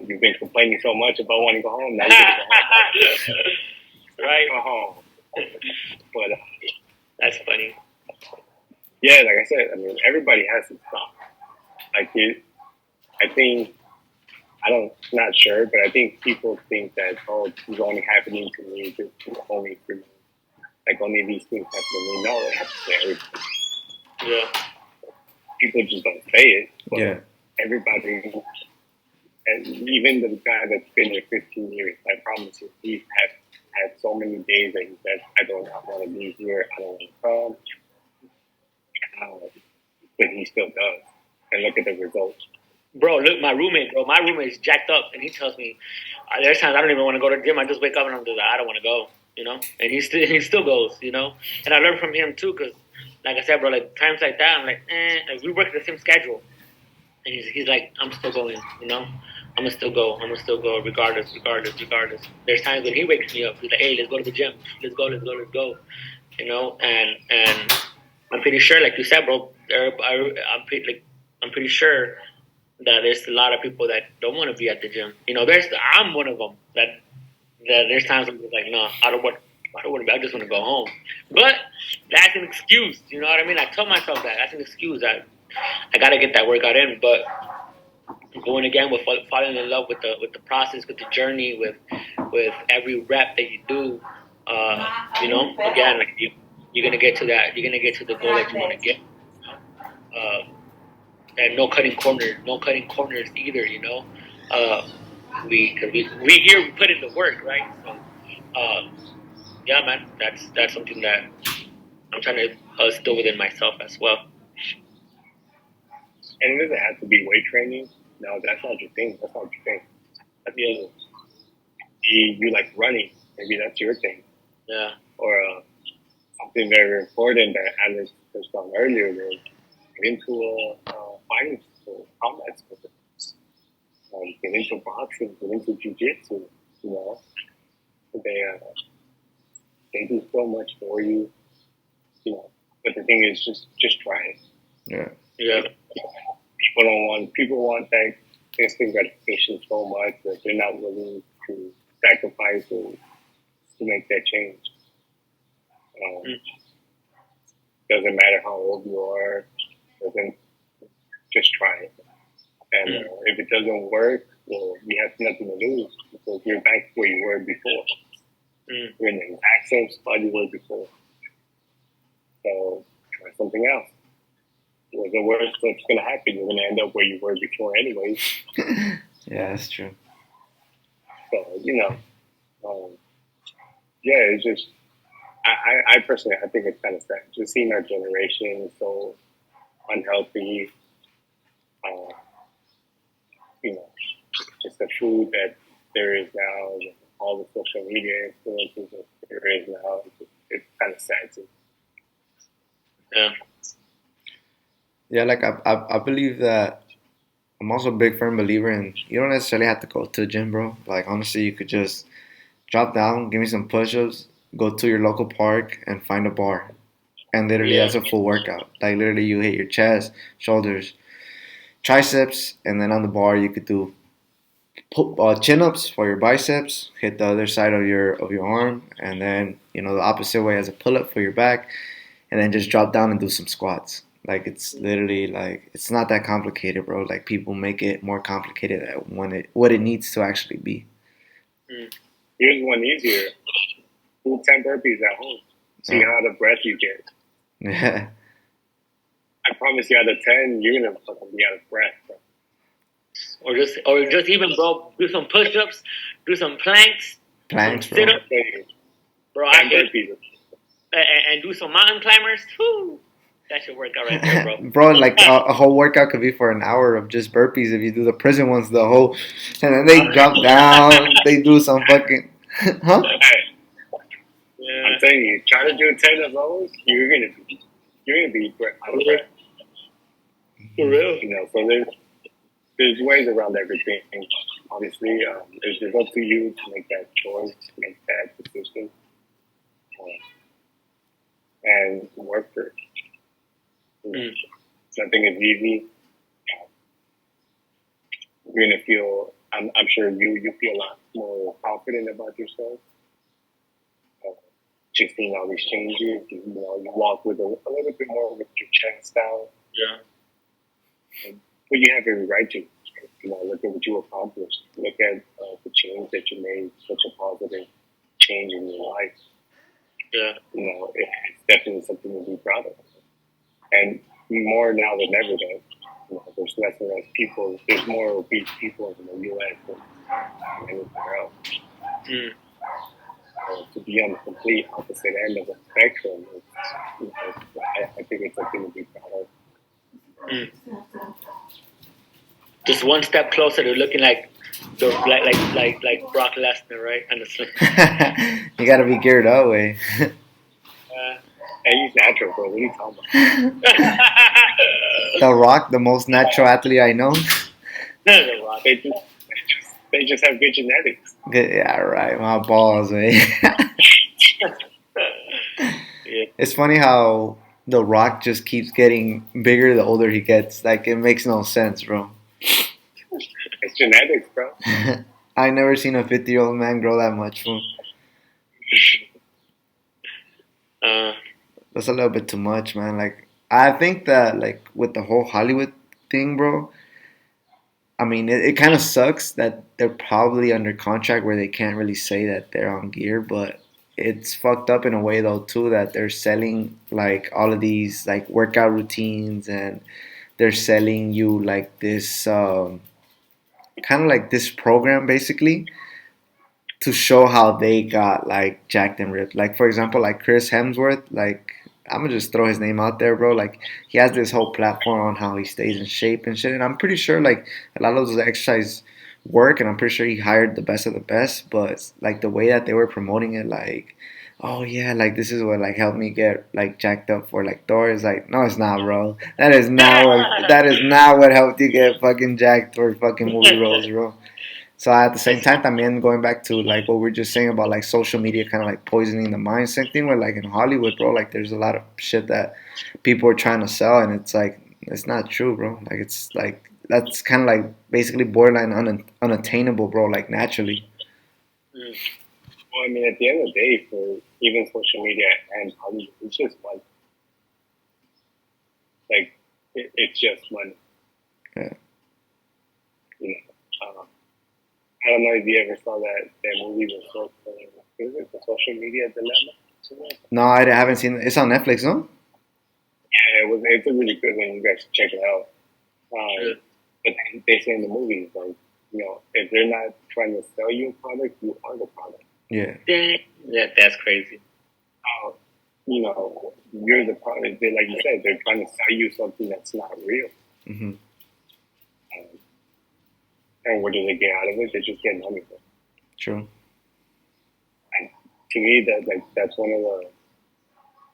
C: You've been complaining so much about wanting to go home. Now you're gonna go home.
B: Right.
C: Go home. But
B: that's funny.
C: Yeah, like I said, I mean, everybody has to stop. Like I think not sure, but I think people think that it's only happening to me, only for me. Like only these things happen to me. No, it happens to everybody.
B: Yeah.
C: People just don't say it. But
A: Yeah.
C: Everybody, and even the guy that's been here 15 years, I promise you, he's had so many days that he said, I do not want to be here. I don't want to come. But he still does. And look at the results.
B: Bro, look, my roommate is jacked up, and he tells me, there's times I don't even want to go to the gym. I just wake up and I'm just like, I don't want to go, and he still goes, and I learn from him too, because like I said, bro, like times like that, I'm like, like we work the same schedule, and he's like, I'm still going, I'm gonna still go, regardless. There's times when he wakes me up, he's like, hey, let's go to the gym, let's go, and I'm pretty sure, like you said, bro, I'm pretty sure that there's a lot of people that don't want to be at the gym. I'm one of them that there's times I'm just like, no, I don't want. I just want to go home. But that's an excuse. You know what I mean? I tell myself that that's an excuse. I gotta get that workout in. But going again with falling in love with the process, with the journey, with every rep that you do. Again, like you're gonna get to that. You're gonna get to the goal that you want to get. Uh, and no cutting corners either. We here we put in the work, right? So, yeah, man, that's something that I'm trying to still within myself as well.
C: And it doesn't have to be weight training. No, that's not your thing. That's not your thing. That's
B: Yeah,
C: you like running. Maybe that's your thing.
B: yeah,
C: Or something very important that Alex touched on earlier was get into fighting sport, combat sport. Get into boxing, get into jiu-jitsu. You know, they they do so much for you. You know, but the thing is, just try it.
A: Yeah.
B: yeah,
C: People want that instant gratification so much that they're not willing to sacrifice or to make that change.
B: Mm.
C: Doesn't matter how old you are. Doesn't just try it. And if it doesn't work, well, you have nothing to lose because you're back where you were before. You're in the exact same spot you were before. So try something else. Well, the worst that's going to happen, you're going to end up where you were before anyways.
A: Yeah, that's true.
C: So, yeah, it's just, I personally, I think it's kind of sad. Just seeing our generation so unhealthy, uh, just the food that there is now, all the social media influences that there is now, it's kind of sad too.
B: yeah,
A: Yeah, like I believe that I'm also a big firm believer in you don't necessarily have to go to the gym, bro. Like honestly, you could just drop down, give me some push-ups, go to your local park and find a bar. And literally
B: yeah,
A: that's a full workout. Like literally you hit your chest, shoulders, triceps, and then on the bar you could do chin-ups for your biceps, hit the other side of your arm, and then the opposite way as a pull-up for your back, and then just drop down and do some squats. Like it's literally like it's not that complicated, bro. Like people make it more complicated than what it needs to actually be.
C: Here's one easier: do 10 burpees at home. See how the breath you get.
A: Yeah.
C: I promise you, out of 10, you're gonna fucking be out of breath, bro.
B: or just even, bro, do some push-ups, do some planks,
A: Planks,
B: some
A: bro.
B: sit-ups, bro.
C: 10 burpees.
B: And do some mountain climbers. Whew, that should work out right there, bro.
A: Bro, like a whole workout could be for an hour of just burpees if you do the prison ones the whole, and then they drop down, they do some fucking, huh?
B: Yeah.
C: I'm telling you, try to do 10 of those, you're gonna be out of breath.
B: For real.
C: So there's ways around everything. Obviously, it's just up to you to make that choice, to make that decision, and work for it. Nothing is easy. You're gonna feel. I'm sure you feel a lot more confident about yourself. Just seeing all these changes, you walk with a little bit more with your chest out.
B: Yeah.
C: But you have every right to. Look at what you accomplished. Look at the change that you made. Such a positive change in your life.
B: Yeah.
C: It's definitely something to be proud of. And more now than ever, though, there's less and less people. There's more obese people in the U.S. than anywhere else. To be on the complete opposite end of the spectrum, I think it's something to be proud of.
B: Just one step closer to looking like Brock Lesnar, right? Honestly.
A: You gotta be geared that way.
C: And he's natural, bro. What are you talking about?
A: The Rock, the most natural athlete I know.
B: The Rock.
C: They just have good genetics.
A: Good, yeah, right. My balls, man.
B: Yeah.
A: It's funny how The Rock just keeps getting bigger the older he gets. Like, it makes no sense, bro.
C: It's genetics, bro.
A: I never seen a 50-year-old man grow that much. Bro.
B: Uh,
A: That's a little bit too much, man. Like, I think that like with the whole Hollywood thing, bro. I mean, it kind of sucks that they're probably under contract where they can't really say that they're on gear, but it's fucked up in a way though too that they're selling like all of these like workout routines, and they're selling you like this kind of like this program basically to show how they got like jacked and ripped. Like for example, like Chris Hemsworth, like I'm gonna just throw his name out there, bro. Like he has this whole platform on how he stays in shape and shit. And I'm pretty sure like a lot of those exercise work, and I'm pretty sure he hired the best of the best. But like the way that they were promoting it, like, oh yeah, like this is what like helped me get like jacked up for like Thor. Is like, no, it's not, bro. That is not what helped you get fucking jacked for fucking movie roles, bro. So at the same time, también going back to like what we are just saying about like social media kind of like poisoning the mind. Same thing with like in Hollywood, bro. Like there's a lot of shit that people are trying to sell, and it's like it's not true, bro. Like it's like that's kind of like basically borderline unattainable, bro. Like naturally.
C: Well, I mean, at the end of the day, for even social media and Hollywood, it's just money. Like, it's just money.
A: Yeah.
C: You know, I don't know if you ever saw that movie with is it the social media dilemma?
A: No, I haven't seen it. It's on Netflix, no?
C: Yeah, it's a really good one. You guys should check it out.
B: sure.
C: But they say in the movie, like, if they're not trying to sell you a product, you are the product.
A: Yeah.
B: Yeah, that's crazy.
C: Uh, you're the product. They, like you said, they're trying to sell you something that's not real.
A: Hmm.
C: Um, and what do they get out of it? They just get money.
A: True.
C: And to me, that's one of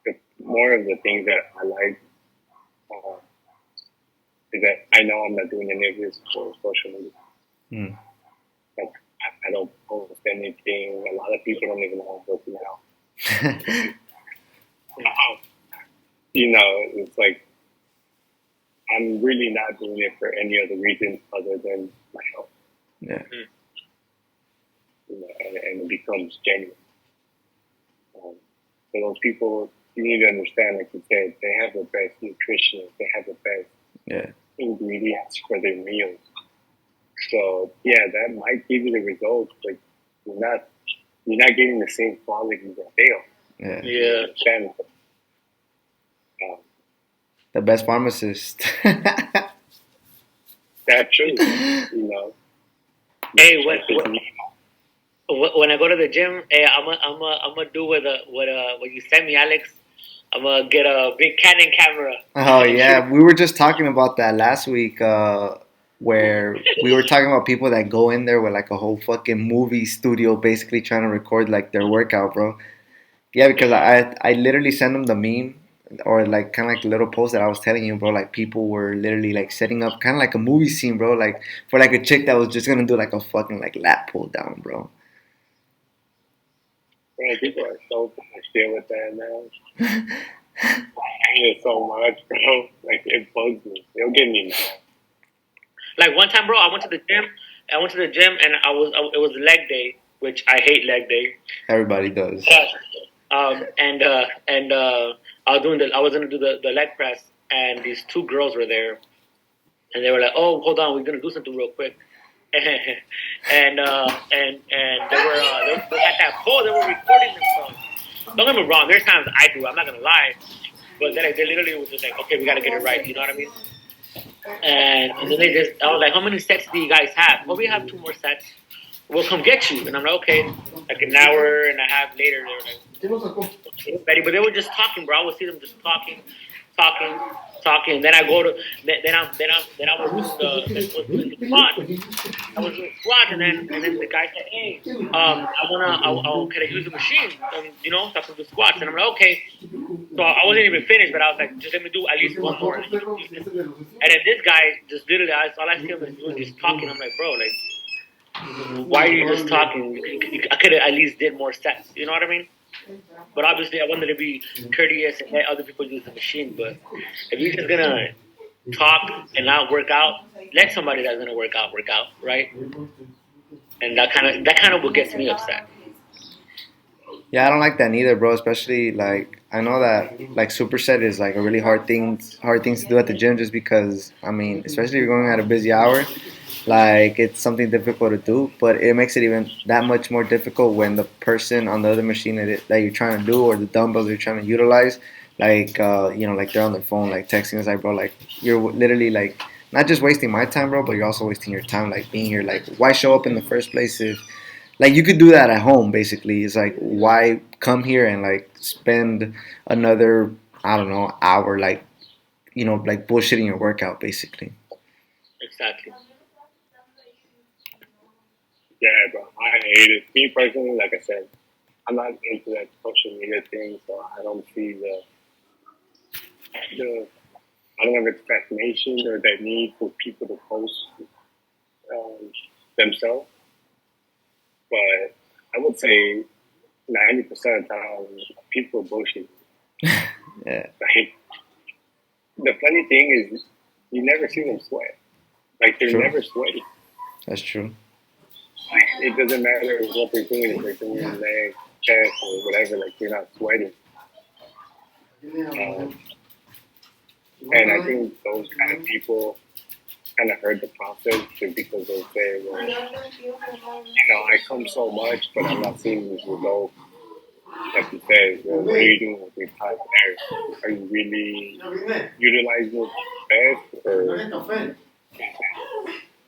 C: the more of the things that I like. Uh, is that I know I'm not doing any of this for social media.
A: Mm.
C: Like I don't post anything. A lot of people don't even know I'm working out. It's like I'm really not doing it for any other reason other than my health.
A: Yeah.
C: And it becomes genuine. So those people, you need to understand, like you said, they have the best nutritionists, they have the best
A: Yeah.
C: ingredients for their meals. So yeah, that might give you the results, but you're not getting the same quality that they are.
A: Yeah.
B: Yeah.
C: Um,
A: The best pharmacist.
C: that's true. You know.
B: Hey, when I go to the gym, hey, I'm gonna do what you sent me, Alex. I'm gonna get a big Canon camera
A: Oh
B: and shoot.
A: yeah, we were just talking about that last week, where we were talking about people that go in there with like a whole fucking movie studio, basically trying to record like their workout, bro. Yeah, because I literally sent them the meme or like kind of like the little post that I was telling you, bro. Like people were literally like setting up kind of like a movie scene, bro. Like for like a chick that was just gonna do like a fucking like lat pull down, bro.
C: Man, people are so still with that now. I hate it so much, bro. Like it bugs me. It'll get me mad.
B: Like one time, bro, I went to the gym. And it was leg day, which I hate leg day.
A: Everybody does.
B: Yeah. I was gonna do the leg press, and these two girls were there, and they were like, "Oh, hold on, we're gonna do something real quick." And they had that pole. They were recording themselves. Don't get me wrong. There's times I do. I'm not gonna lie, but then they literally was just like, "Okay, we gotta get it right." You know what I mean? And then I was like, "How many sets do you guys have?" "Oh, we have two more sets. We'll come get you." And I'm like, "Okay." Like an hour and a half later, they were like, "Ready?" But they were just talking, bro. I would see them just talking, talking. Then I go to then I was doing the squat. I was doing squat, and then the guy said, "Hey, can I use the machine? So I can do squats." And I'm like, "Okay." So I wasn't even finished, but I was like, "Just let me do at least one more." And then this guy just literally, all I see him is doing just talking. I'm like, "Bro, like, why are you just talking? I could have at least did more sets." You know what I mean? But obviously, I wanted to be courteous and let other people use the machine. But if you're just gonna talk and not work out, let somebody that's gonna work out, right? And that kind of what gets me upset.
A: Yeah, I don't like that neither, bro. Especially like I know that like superset is like a really hard things to do at the gym, just because I mean, especially if you're going at a busy hour, like it's something difficult to do. But it makes it even that much more difficult when the person on the other machine that you're trying to do, or the dumbbells you're trying to utilize, like like they're on their phone, like texting us, like bro, like you're literally like not just wasting my time, bro, but you're also wasting your time, like being here. Like, why show up in the first place if like you could do that at home? Basically, it's like, why come here and like spend another, I don't know, hour, like like bullshitting your workout, basically.
B: Exactly.
C: Yeah, bro, I hate it. Me personally, like I said, I'm not into that social media thing, so I don't see the I don't have the fascination or that need for people to post um, themselves. But I would say 90% of the time, people are bullshit.
A: Yeah,
C: Like, the funny thing is, you never see them sweat. Like, they're
A: true.
C: never sweating.
A: That's true.
C: It doesn't matter what they're doing, if they're doing leg, chest, or whatever, like, they're not sweating. Um, and I think those kind of people kind of hurt the process just because they say, well, I come so much, but I'm not seeing these results. Like you said, well, what are you doing with your time there? Are you really utilizing it best, or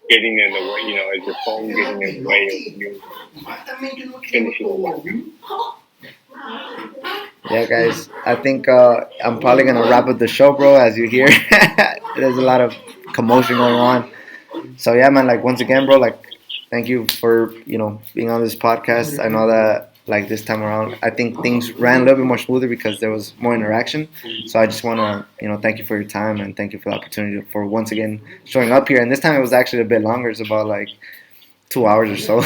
C: getting in the way? Is your phone getting in the way of you finishing the workout?
A: Yeah, guys, I think I'm probably gonna wrap up the show, bro. As you hear, there's a lot of commotion going on. So yeah, man. Like, once again, bro. Like, thank you for being on this podcast. I know that like this time around, I think things ran a little bit more smoother because there was more interaction. So I just wanna thank you for your time, and thank you for the opportunity for once again showing up here. And this time it was actually a bit longer. It's about like 2 hours or so.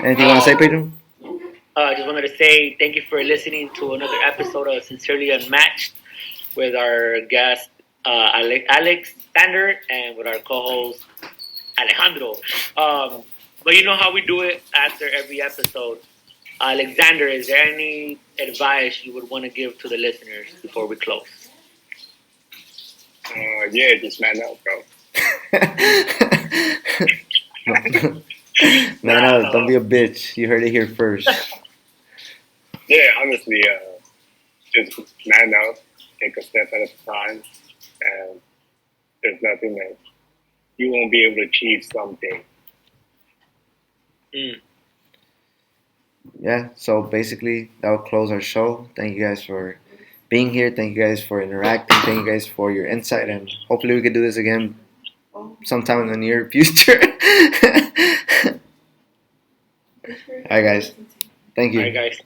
A: Anything you want to say, Pedro?
B: I just wanted to say thank you for listening to another episode of Sincerely Unmatched with our guest Alex Sander and with our co-host Alejandro. But you know how we do it after every episode. Alexander, is there any advice you would want to give to the listeners before we close?
C: Yeah, just man up, bro.
A: No. Man, don't be a bitch. You heard it here first.
C: Yeah, honestly, just man up, take a step at a time, and there's nothing that you won't be able to achieve something.
B: Mm.
A: Yeah, so basically that will close our show. Thank you guys for being here. Thank you guys for interacting. Thank you guys for your insight, and hopefully we can do this again sometime in the near future. All right, guys. Thank
B: All right,
A: you.
B: guys.